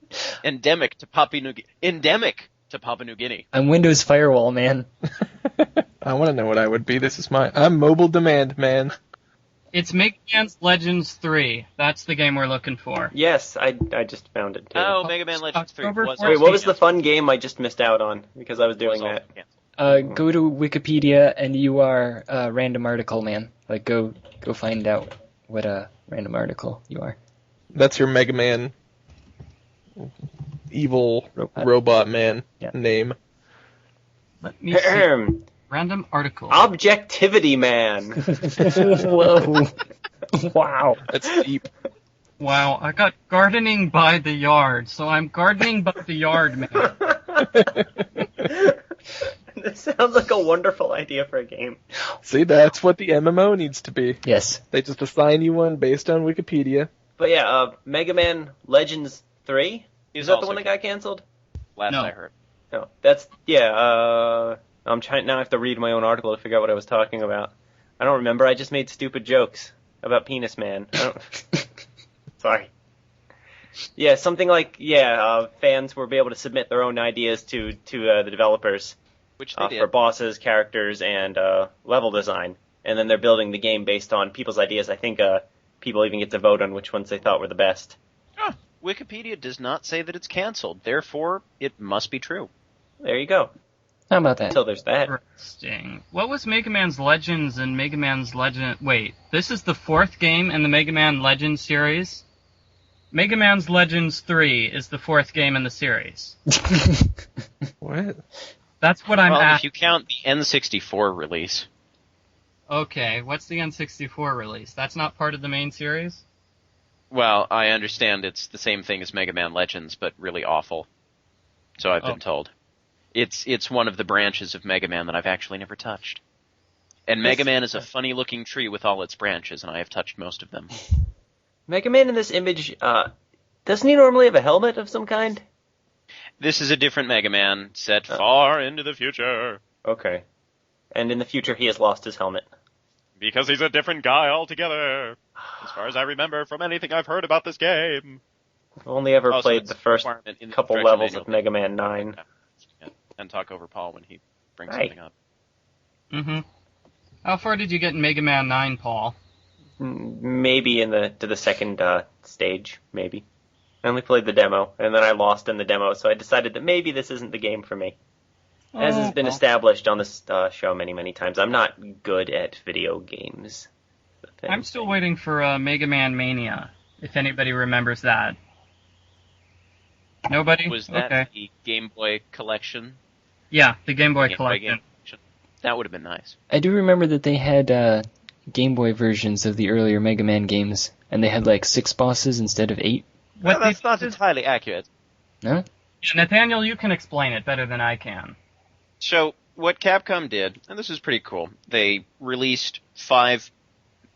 endemic to Papua New Guinea. I'm Windows Firewall, man. I want to know what I would be. I'm Mobile Demand Man. It's Mega Man Legends 3. That's the game we're looking for. Yes, I just found it too. Oh, Mega Man Legends 3. October Wait, what was the fun game I just missed out on because I was doing that? Go to Wikipedia and you are a random article man. Like, go find out what a random article you are. That's your Mega Man evil robot man name. Let me see. Random article. Objectivity Man. Whoa. Wow. That's deep. Wow, I got gardening by the yard, so I'm gardening by the yard, man. This sounds like a wonderful idea for a game. See, that's what the MMO needs to be. Yes. They just assign you one based on Wikipedia. But yeah, Mega Man Legends 3? Is that the one that got canceled? Last I heard. No, that's, I'm trying, now I have to read my own article to figure out what I was talking about. I don't remember, I just made stupid jokes about Penis Man. Sorry. Yeah, something like, fans will be able to submit their own ideas to the developers. Which they did. For bosses, characters, and level design. And then they're building the game based on people's ideas. I think people even get to vote on which ones they thought were the best. Oh, Wikipedia does not say that it's canceled. Therefore, it must be true. There you go. How about that? So there's that. Interesting. What was Mega Man's Legends and Mega Man's Legend... Wait, this is the fourth game in the Mega Man Legends series? Mega Man's Legends 3 is the fourth game in the series. What? That's what I'm asking. If you count the N64 release. Okay, what's the N64 release? That's not part of the main series? Well, I understand it's the same thing as Mega Man Legends, but really awful. So I've been told. It's one of the branches of Mega Man that I've actually never touched. And Mega Man is a funny-looking tree with all its branches, and I have touched most of them. Mega Man in this image, doesn't he normally have a helmet of some kind? This is a different Mega Man, set far into the future. Okay. And in the future he has lost his helmet. Because he's a different guy altogether, as far as I remember from anything I've heard about this game. I've only ever played the first couple levels of Mega Man 9. And talk over Paul when he brings something up. Mm-hmm. How far did you get in Mega Man 9, Paul? Maybe to the second stage, maybe. I only played the demo, and then I lost in the demo, so I decided that maybe this isn't the game for me. As has been established on this show many, many times, I'm not good at video games. I'm still waiting for Mega Man Mania, if anybody remembers that. Nobody? Was that okay. the Game Boy collection? Yeah, the Game Boy collection. That would have been nice. I do remember that they had Game Boy versions of the earlier Mega Man games, and they had like 6 bosses instead of 8. Well, that's not entirely accurate. No? Yeah, Nathaniel, you can explain it better than I can. So, what Capcom did, and this is pretty cool, they released 5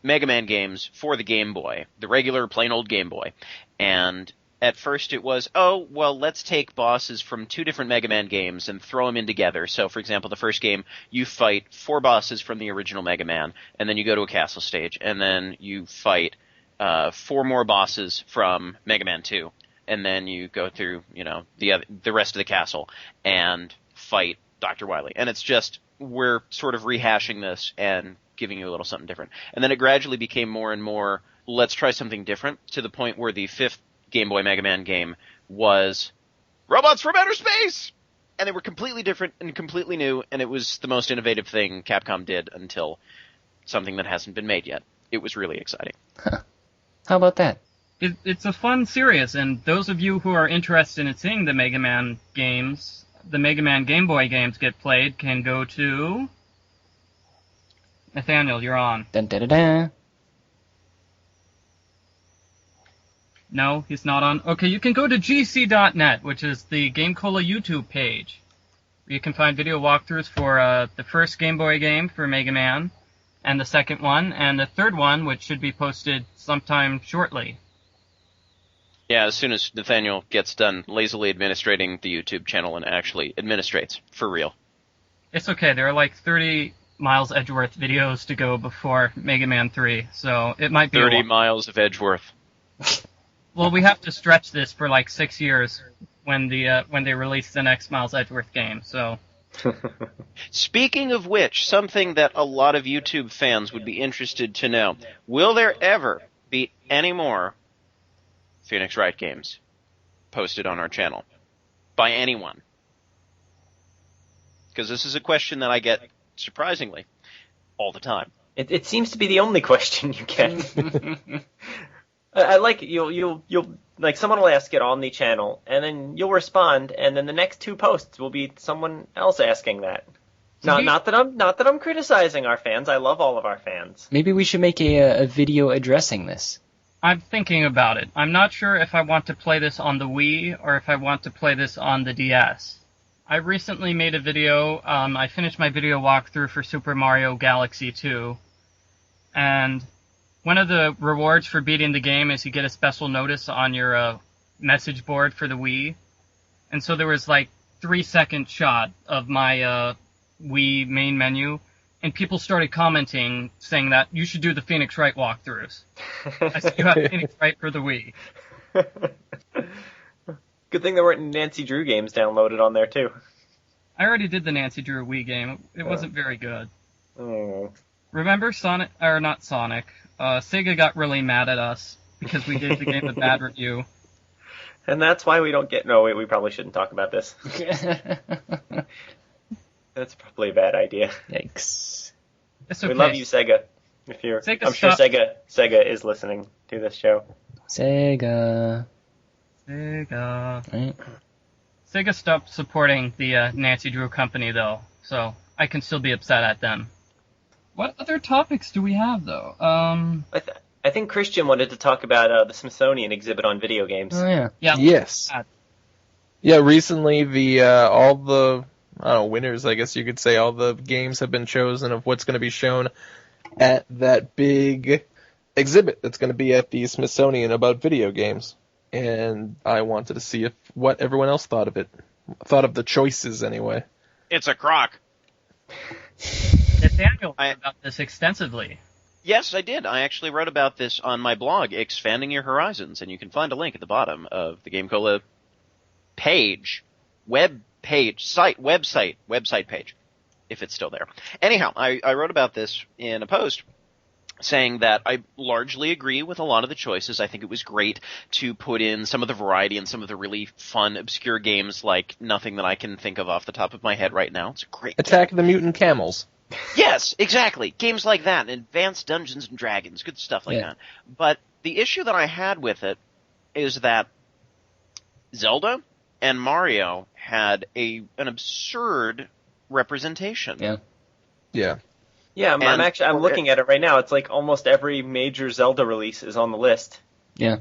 Mega Man games for the Game Boy, the regular plain old Game Boy. And at first it was, oh, well, let's take bosses from 2 different Mega Man games and throw them in together. So, for example, the first game, you fight 4 bosses from the original Mega Man, and then you go to a castle stage, and then you fight 4 more bosses from Mega Man 2. And then you go through, the rest of the castle and fight Dr. Wily. And it's just, we're sort of rehashing this and giving you a little something different. And then it gradually became more and more, let's try something different, to the point where the 5th Game Boy Mega Man game was Robots from Outer Space! And they were completely different and completely new, and it was the most innovative thing Capcom did until something that hasn't been made yet. It was really exciting. Huh. How about that? It's a fun series, and those of you who are interested in seeing the Mega Man games, the Mega Man Game Boy games get played, can go to... Nathaniel, you're on. Dun, dun, dun, dun. No, he's not on. Okay, you can go to gc.net, which is the GameCola YouTube page. You can find video walkthroughs for the first Game Boy game for Mega Man, and the second one, and the third one, which should be posted sometime shortly. Yeah, as soon as Nathaniel gets done lazily administrating the YouTube channel and actually administrates, for real. It's okay, there are like 30 Miles Edgeworth videos to go before Mega Man 3, so it might be 30 miles of Edgeworth. Well, we have to stretch this for like 6 years when they release the next Miles Edgeworth game, so... Speaking of which, something that a lot of YouTube fans would be interested to know, will there ever be any more Phoenix Wright games posted on our channel? By anyone? Because this is a question that I get, surprisingly, all the time. It seems to be the only question you get. I like you'll like someone will ask it on the channel, and then you'll respond, and then the next 2 posts will be someone else asking that. Not that I'm criticizing our fans. I love all of our fans. Maybe we should make a video addressing this. I'm thinking about it. I'm not sure if I want to play this on the Wii or if I want to play this on the DS. I recently made a video, I finished my video walkthrough for Super Mario Galaxy 2, and one of the rewards for beating the game is you get a special notice on your message board for the Wii. And so there was like 3-second shot of my Wii main menu, and people started commenting saying that you should do the Phoenix Wright walkthroughs. I said you have Phoenix Wright for the Wii. Good thing there weren't Nancy Drew games downloaded on there too. I already did the Nancy Drew Wii game. It wasn't very good. Oh. Remember Sonic, or not Sonic, Sega got really mad at us because we gave the game a bad review. And that's why we don't get... No, wait, we probably shouldn't talk about this. That's probably a bad idea. Yikes. It's okay. We love you, Sega. If you're, Sega, I'm sure Sega is listening to this show. Sega. Sega. Sega stopped supporting the Nancy Drew company, though, so I can still be upset at them. What other topics do we have, though? I think Christian wanted to talk about the Smithsonian exhibit on video games. Oh, yeah. Yeah. Yes. Yeah, recently all the winners, I guess you could say, all the games have been chosen of what's going to be shown at that big exhibit that's going to be at the Smithsonian about video games. And I wanted to see what everyone else thought of it. Thought of the choices, anyway. It's a crock. Nathaniel wrote about this extensively. Yes, I did. I actually wrote about this on my blog, Expanding Your Horizons, and you can find a link at the bottom of the GameCola page, website page, if it's still there. Anyhow, I wrote about this in a post, saying that I largely agree with a lot of the choices. I think it was great to put in some of the variety and some of the really fun, obscure games like nothing that I can think of off the top of my head right now. It's a great Attack of the Mutant Camels. Yes, exactly. Games like that, Advanced Dungeons and Dragons, good stuff like that. But the issue that I had with it is that Zelda and Mario had an absurd representation. Yeah. Yeah, I'm looking at it right now. It's like almost every major Zelda release is on the list. Yeah.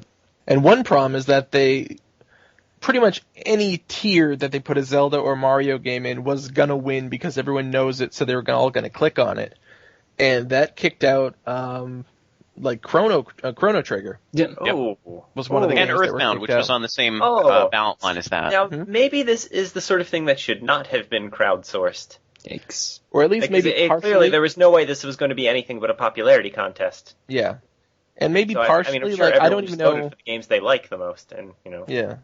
And one problem is that they pretty much any tier that they put a Zelda or Mario game in was gonna win because everyone knows it, so they were all gonna click on it. And that kicked out like Chrono Trigger. Yeah. Was one of the games and Earthbound, which was on the same ballot line as that. Now, maybe this is the sort of thing that should not have been crowdsourced. Yikes. Or at least maybe partially. Clearly, there was no way this was going to be anything but a popularity contest. Yeah. And maybe So partially, I'm sure I don't even know. For the games they like the most, and Yeah.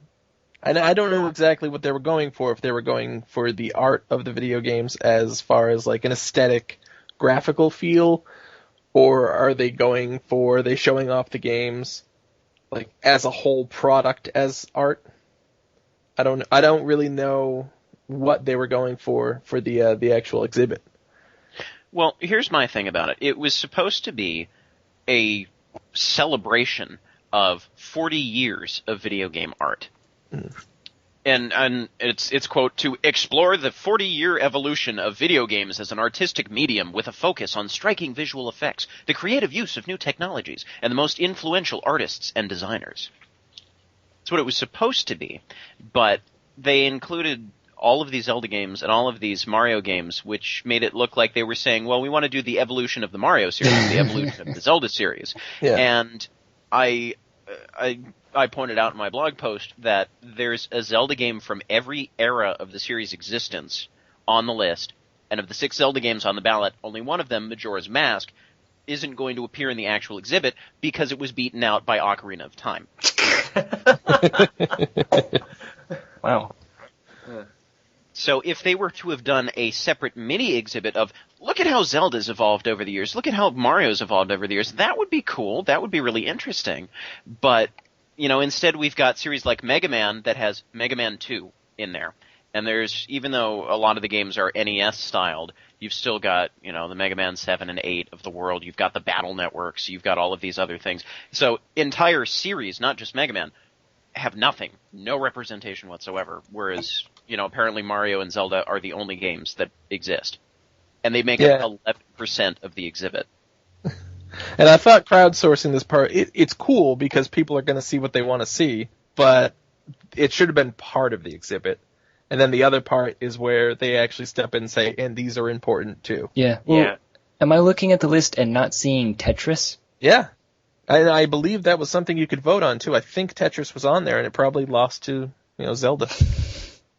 And I don't know exactly what they were going for, if they were going for the art of the video games as far as like an aesthetic, graphical feel, or are they showing off the games like as a whole product as art? I don't really know what they were going for the actual exhibit. Well, here's my thing about it. It was supposed to be a celebration of 40 years of video game art. And it's quote, to explore the 40-year evolution of video games as an artistic medium with a focus on striking visual effects, the creative use of new technologies, and the most influential artists and designers. That's what it was supposed to be, but they included all of these Zelda games and all of these Mario games, which made it look like they were saying, well, we want to do the evolution of the Mario series, the evolution of the Zelda series. Yeah. And I pointed out in my blog post that there's a Zelda game from every era of the series' existence on the list, and of the 6 Zelda games on the ballot, only one of them, Majora's Mask, isn't going to appear in the actual exhibit because it was beaten out by Ocarina of Time. Wow. So if they were to have done a separate mini exhibit of, look at how Zelda's evolved over the years, look at how Mario's evolved over the years, that would be cool, that would be really interesting. But, instead we've got series like Mega Man that has Mega Man 2 in there. And even though a lot of the games are NES styled, you've still got, the Mega Man 7 and 8 of the world, you've got the Battle Networks, you've got all of these other things. So entire series, not just Mega Man, have nothing, no representation whatsoever, whereas, apparently Mario and Zelda are the only games that exist. And they make up 11% of the exhibit. And I thought crowdsourcing this part, it's cool because people are going to see what they want to see, but it should have been part of the exhibit. And then the other part is where they actually step in and say, and these are important too. Yeah. Well, am I looking at the list and not seeing Tetris? Yeah. I believe that was something you could vote on too. I think Tetris was on there and it probably lost to, Zelda.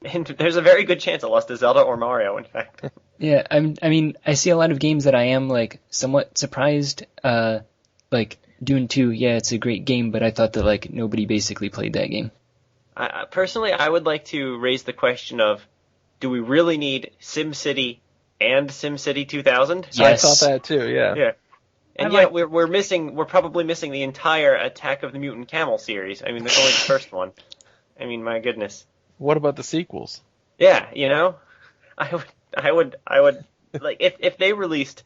And there's a very good chance it lost to Zelda or Mario, in fact. Yeah, I see a lot of games that I am, somewhat surprised. Dune 2, yeah, it's a great game, but I thought that, nobody basically played that game. Personally, I would like to raise the question of, do we really need SimCity and SimCity 2000? Yes. I thought that too, yeah. Yeah. And yet we're probably missing the entire Attack of the Mutant Camel series. I mean, there's only the first one. I mean, my goodness. What about the sequels? Yeah, I would if they released,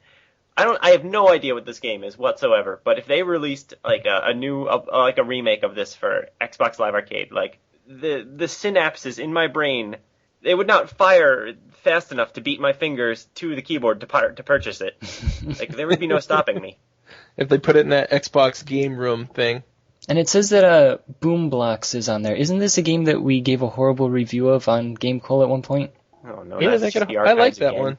I have no idea what this game is whatsoever, but if they released a remake of this for Xbox Live Arcade, the synapses in my brain, they would not fire fast enough to beat my fingers to the keyboard to purchase it. There would be no stopping me. If they put it in that Xbox game room thing. And it says that Boom Blocks is on there. Isn't this a game that we gave a horrible review of on GameCola at one point? Oh no, yeah, I like that one.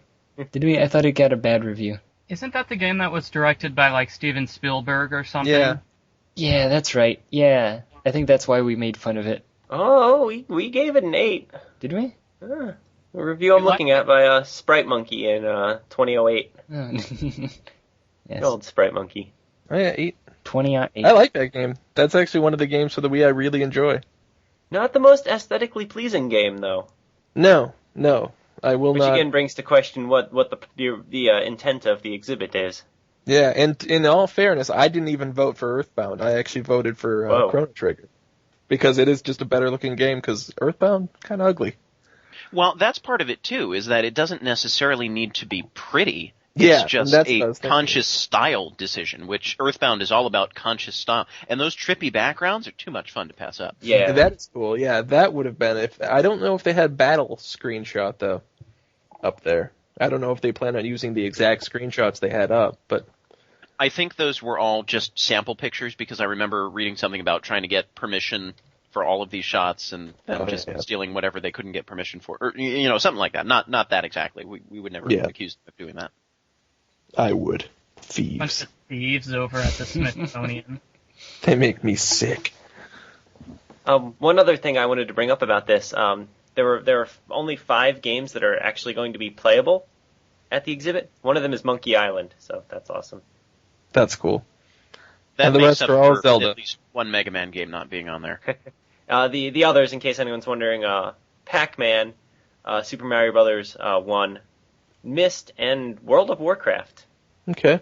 Did we? I thought it got a bad review. Isn't that the game that was directed by Steven Spielberg or something? Yeah. Yeah, that's right. Yeah, I think that's why we made fun of it. Oh, we gave it an 8. Did we? The review I'm looking at by Sprite Monkey in 2008. Oh. Yes. Good old Sprite Monkey. Oh yeah, 8. 2008. I like that game. That's actually one of the games for the Wii I really enjoy. Not the most aesthetically pleasing game, though. No, I will Which not. Which again brings to question what the intent of the exhibit is. Yeah, and in all fairness, I didn't even vote for Earthbound. I actually voted for Chrono Trigger. Because it is just a better looking game, because Earthbound, kind of ugly. Well, that's part of it too, is that it doesn't necessarily need to be pretty. It's just a conscious style decision, which Earthbound is all about conscious style. And those trippy backgrounds are too much fun to pass up. Yeah. That's cool. Yeah, that would have been I don't know if they had battle screenshot though up there. I don't know if they plan on using the exact screenshots they had up, but I think those were all just sample pictures because I remember reading something about trying to get permission for all of these shots and stealing whatever they couldn't get permission for, or something like that. Not that exactly. We would never accuse them of doing that. I would. Thieves. Bunch of thieves over at the Smithsonian. They make me sick. One other thing I wanted to bring up about this, there are only 5 games that are actually going to be playable at the exhibit. One of them is Monkey Island, so that's awesome. That's cool. That and the makes rest up are all for Zelda. At least one Mega Man game not being on there. The others, in case anyone's wondering, Pac-Man, Super Mario Brothers 1, Myst, and World of Warcraft. Okay.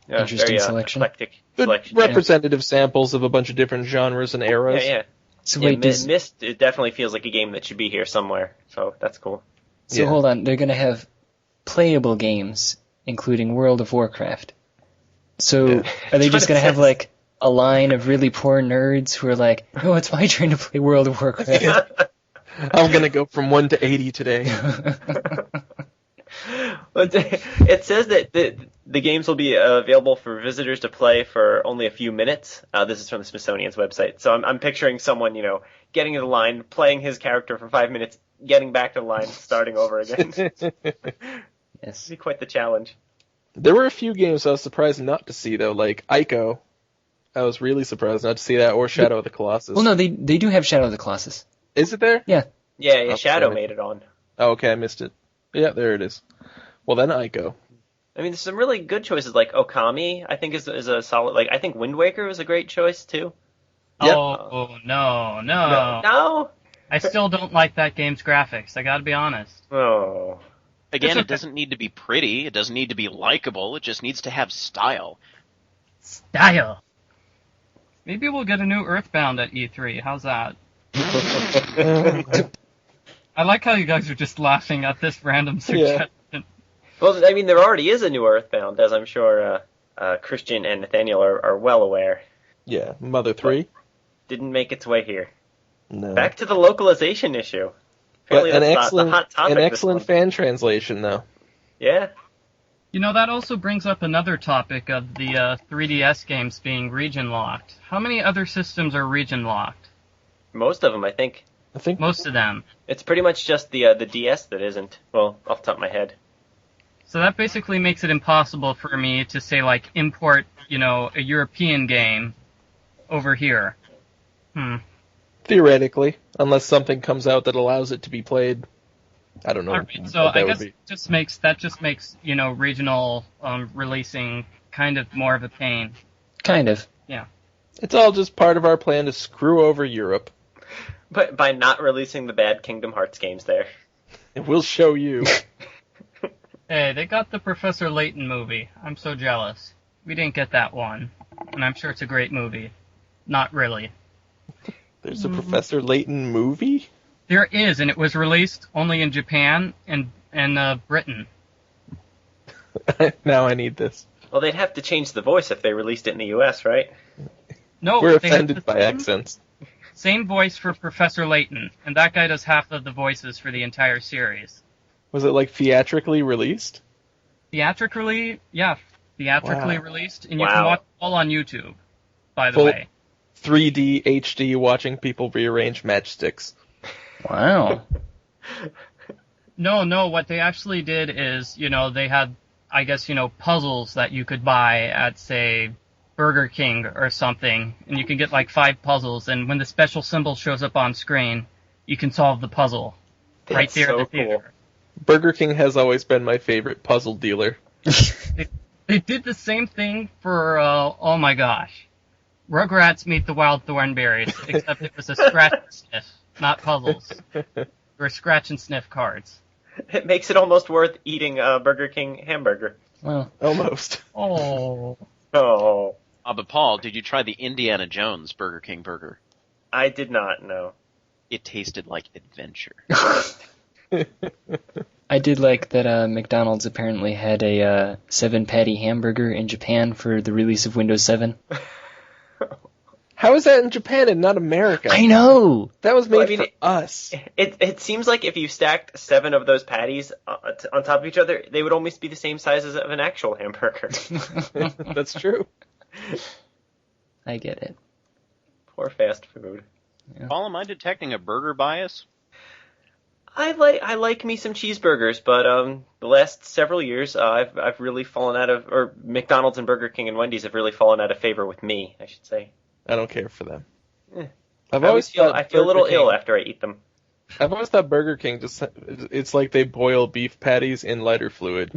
Interesting selection. Eclectic Good selection. representative samples of a bunch of different genres and eras. Yeah. So Yeah, wait, Myst, it definitely feels like a game that should be here somewhere, so that's cool. so hold on, they're gonna have playable games, including World of Warcraft. So are they just gonna have like a line of really poor nerds who are like, "Oh, it's my turn to play World of Warcraft." I'm gonna go from 1 to 80 today. But it says that the games will be available for visitors to play for only a few minutes. This is from the Smithsonian's website. So I'm picturing someone, getting to the line, playing his character for 5 minutes, getting back to the line, starting over again. Yes. It'd be quite the challenge. There were a few games I was surprised not to see, though, like Ico. I was really surprised not to see that, or Shadow of the Colossus. Well, no, they do have Shadow of the Colossus. Is it there? Yeah. Yeah, Shadow made it on. Oh, okay, I missed it. Yeah, there it is. Well, then Ico. I mean, there's some really good choices, like Okami, I think is a solid, I think Wind Waker was a great choice, too. Yep. Oh, no. No? I still don't like that game's graphics, I gotta be honest. Oh. Again, it doesn't need to be pretty, it doesn't need to be likable, it just needs to have style. Style! Maybe we'll get a new Earthbound at E3, how's that? I like how you guys are just laughing at this random suggestion. Well, I mean, there already is a new Earthbound, as I'm sure Christian and Nathaniel are well aware. Yeah, Mother 3. Didn't make its way here. No. Back to the localization issue. But Apparently an that's excellent, the hot topic an this excellent month. fan translation, though. Yeah. That also brings up another topic of the 3DS games being region-locked. How many other systems are region-locked? Most of them, I think. Most of them. It's pretty much just the DS that isn't. Well, off the top of my head. So that basically makes it impossible for me to say, import, a European game over here. Theoretically, unless something comes out that allows it to be played. I don't know. Right, so I guess that just makes regional releasing kind of more of a pain. Kind of. Yeah. It's all just part of our plan to screw over Europe. But by not releasing the bad Kingdom Hearts games there. And we'll show you. Hey, they got the Professor Layton movie. I'm so jealous. We didn't get that one. And I'm sure it's a great movie. Not really. There's a Professor Layton movie? There is, and it was released only in Japan and Britain. Now I need this. Well, they'd have to change the voice if they released it in the US, right? No, We're they had offended the by accents. Same voice for Professor Layton, and that guy does half of the voices for the entire series. Was it theatrically released? Theatrically? Yeah, theatrically Wow. released, and you can watch it all on YouTube, by the Full way. 3D HD watching people rearrange matchsticks. Wow. No, what they actually did is, they had, I guess, puzzles that you could buy at, say, Burger King or something, and you can get 5 puzzles, and when the special symbol shows up on screen, you can solve the puzzle right That's there so in the theater. cool. Burger King has always been my favorite puzzle dealer. They did the same thing for, oh my gosh, Rugrats Meet the Wild Thornberries, except it was a scratch and sniff, not puzzles. They were scratch and sniff cards. It makes it almost worth eating a Burger King hamburger. Well, Almost. Oh. Oh, But Paul, did you try the Indiana Jones Burger King burger? I did not know. It tasted like adventure. I did like that McDonald's apparently had a 7-patty hamburger in Japan for the release of Windows 7. How is that in Japan and not America? I know! That was made Well, I mean, for us. It seems like if you stacked 7 of those patties on top of each other, they would almost be the same size as of an actual hamburger. That's true. I get it. Poor fast food. Paul, am I detecting a burger bias? I like me some cheeseburgers, but the last several years I've really fallen out of, or McDonald's and Burger King and Wendy's have really fallen out to favor with me, I should say. I don't care for them. Eh. I feel a little ill after I eat them. I've always thought Burger King it's like they boil beef patties in lighter fluid.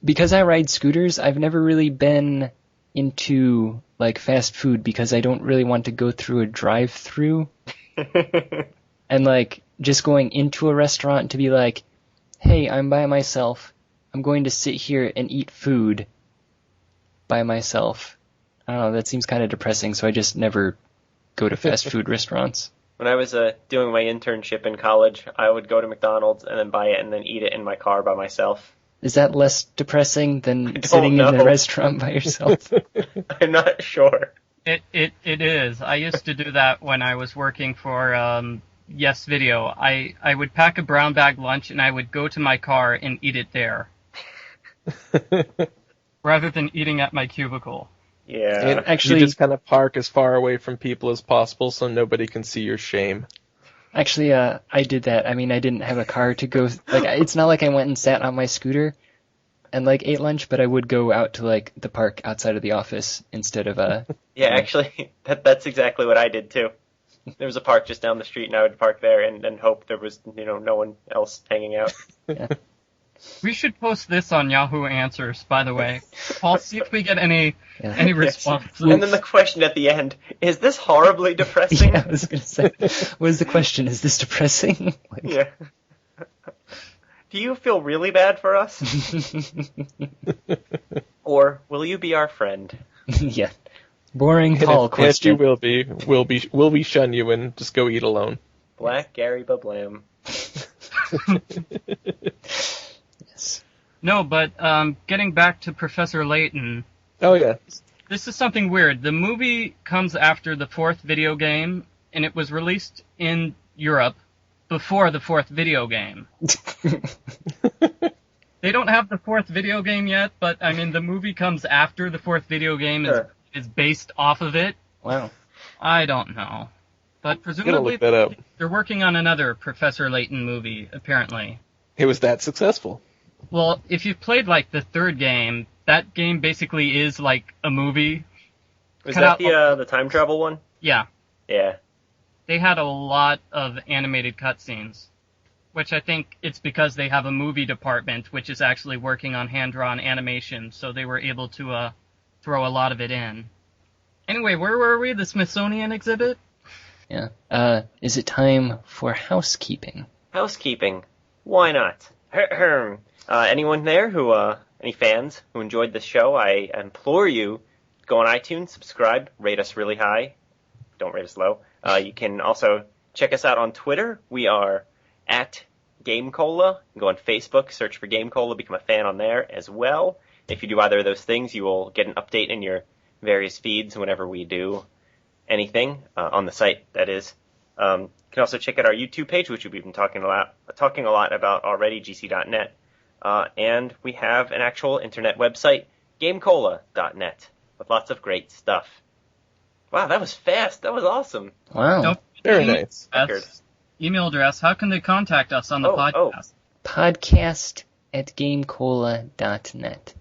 Because I ride scooters, I've never really been into like fast food because I don't really want to go through a drive-through. And like just going into a restaurant to be like, hey, I'm by myself. I'm going to sit here and eat food by myself. I don't know, that seems kind of depressing, so I just never go to fast food restaurants. When I was doing my internship in college, I would go to McDonald's and then buy it and then eat it in my car by myself. Is that less depressing than sitting in a restaurant by yourself? I'm not sure. It is. I used to do that when I was working for Yes Video. I would pack a brown bag lunch and I would go to my car and eat it there. Rather than eating at my cubicle. Yeah. And actually, you just kind of park as far away from people as possible so nobody can see your shame. Actually, I did that. I mean, I didn't have a car to go. Like, it's not like I went and sat on my scooter and like ate lunch, but I would go out to like the park outside of the office instead of Yeah, actually, that's exactly what I did too. There was a park just down the street, and I would park there and hope there was no one else hanging out. Yeah. We should post this on Yahoo Answers, by the way. Paul, see if we get any responses. And then the question at the end, is this horribly depressing? Yeah, I was going to say, what is the question? Is this depressing? Like, Yeah. Do you feel really bad for us? Or will you be our friend? Yeah. Boring And Paul if question. you will we shun you and just go eat alone. Black Gary BLAM. Yes. No, but getting back to Professor Layton, Oh yeah. this is something weird. The movie comes after the 4th video game, and it was released in Europe before the 4th video game. They don't have the 4th video game yet, but I mean the movie comes after the 4th video game is based off of it. Wow. I don't know. But Gonna presumably look that up. they're working on another Professor Layton movie, apparently. It was that successful. Well, if you've played like the 3rd game, that game basically is like a movie. Was Cut that out the time travel one? Yeah. Yeah. They had a lot of animated cutscenes, which I think it's because they have a movie department which is actually working on hand-drawn animation, so they were able to throw a lot of it in. Anyway, where were we? The Smithsonian exhibit? Yeah. Is it time for housekeeping? Housekeeping. Why not? Anyone there any fans who enjoyed this show, I implore you, go on iTunes, subscribe, rate us really high. Don't rate us low. You can also check us out on Twitter. We are at GameCola. Go on Facebook, search for GameCola, become a fan on there as well. If you do either of those things, you will get an update in your various feeds whenever we do anything on the site, that is. You can also check out our YouTube page, which we've been talking a lot about already, gc.net. And we have an actual internet website, GameCola.net, with lots of great stuff. Wow, that was fast. That was awesome. Wow. Nope. Very nice. Email address. How can they contact us on the podcast? Podcast@gamecola.net.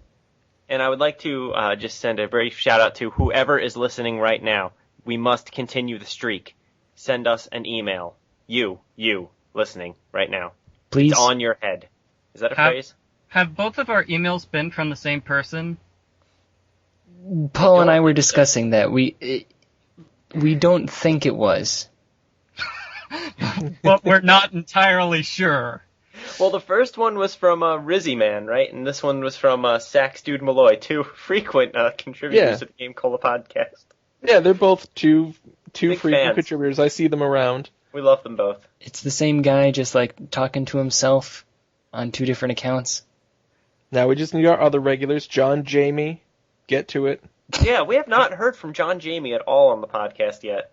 And I would like to just send a brief shout out to whoever is listening right now. We must continue the streak. Send us an email. You listening right now. Please. It's on your head. Is that a phrase? Have both of our emails been from the same person? Paul and I were discussing that. We don't think it was. But we're not entirely sure. Well, the first one was from Rizzy Man, right? And this one was from Sax Dude Malloy, two frequent contributors to the GameCola podcast. Yeah, they're both two Big frequent fans. contributors. I see them around. We love them both. It's the same guy, just like talking to himself on two different accounts. Now we just need our other regulars, John, Jamie. Get to it. Yeah, we have not heard from John Jamie at all on the podcast yet.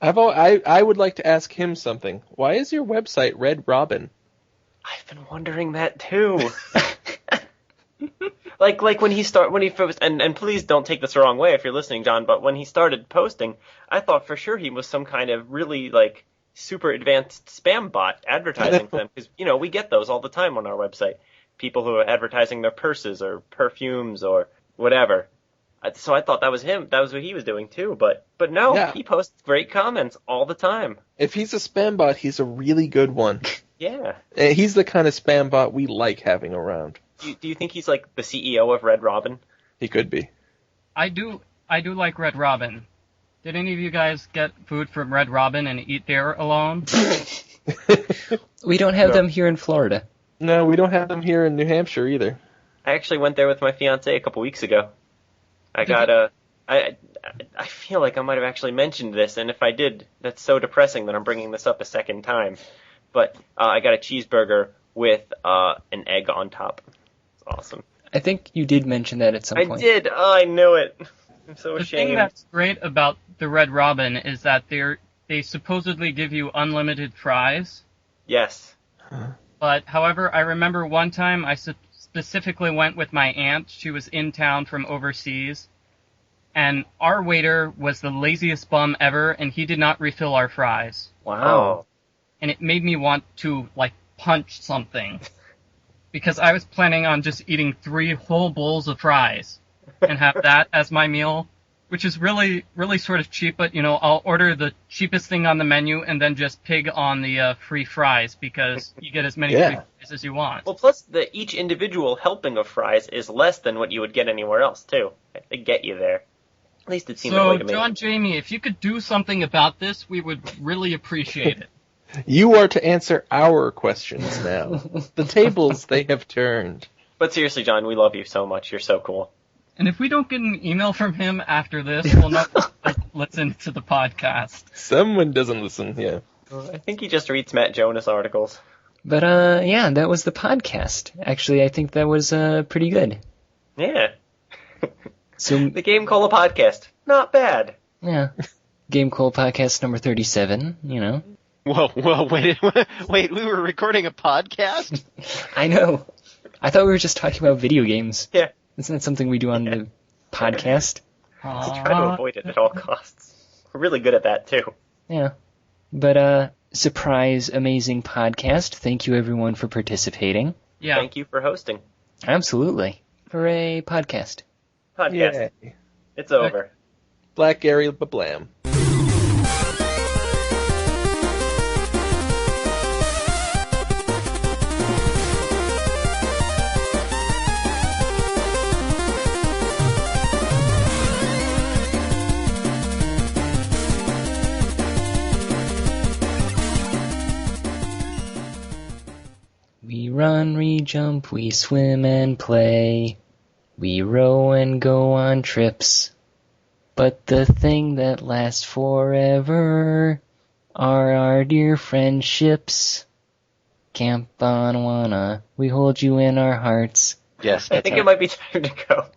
I would like to ask him something. Why is your website Red Robin? I've been wondering that too. like when he first, and please don't take this the wrong way if you're listening, John, but when he started posting, I thought for sure he was some kind of really like super advanced spam bot advertising them, because we get those all the time on our website. People who are advertising their purses or perfumes or whatever. So I thought that was him. That was what he was doing too. But no, He posts great comments all the time. If he's a spam bot, he's a really good one. Yeah. He's the kind of spam bot we like having around. Do you think he's like the CEO of Red Robin? He could be. I do like Red Robin. Did any of you guys get food from Red Robin and eat there alone? We don't have them here in Florida. No, we don't have them here in New Hampshire either. I actually went there with my fiance a couple weeks ago. I got I feel like I might have actually mentioned this, and if I did, that's so depressing that I'm bringing this up a second time. But I got a cheeseburger with an egg on top. It's awesome. I think you did mention that at some point. I did. Oh, I knew it. I'm so The ashamed. thing that's great about the Red Robin is that they supposedly give you unlimited fries. Yes. But, however, I remember one time I specifically went with my aunt. She was in town from overseas. And our waiter was the laziest bum ever, and he did not refill our fries. Wow. And it made me want to, punch something. Because I was planning on just eating 3 whole bowls of fries and have that as my meal, which is really, really sort of cheap, but, I'll order the cheapest thing on the menu and then just pig on the free fries because you get as many free fries as you want. Well, plus each individual helping of fries is less than what you would get anywhere else, too. They get you there. At least it seemed that way to me. So, John Jamie, if you could do something about this, we would really appreciate it. You are to answer our questions now. The tables, they have turned. But seriously, John, we love you so much. You're so cool. And if we don't get an email from him after this, we'll not listen to the podcast. Someone doesn't listen, yeah. I think he just reads Matt Jonas articles. But, yeah, that was the podcast. Actually, I think that was pretty good. Yeah. So The GameCola Podcast. Not bad. Yeah. GameCola Podcast number 37, Whoa, wait, we were recording a podcast? I know. I thought we were just talking about video games. Yeah. Isn't that something we do on the podcast? I try to avoid it at all costs. We're really good at that, too. Yeah. But, surprise, amazing podcast. Thank you, everyone, for participating. Yeah. Thank you for hosting. Absolutely. Hooray, podcast. Podcast. Yay. It's over. Black Gary BLAM. We run, we jump, we swim and play. We row and go on trips. But the thing that lasts forever are our dear friendships. Camp Bonawwana, we hold you in our hearts. Yes. I think it might be time to go.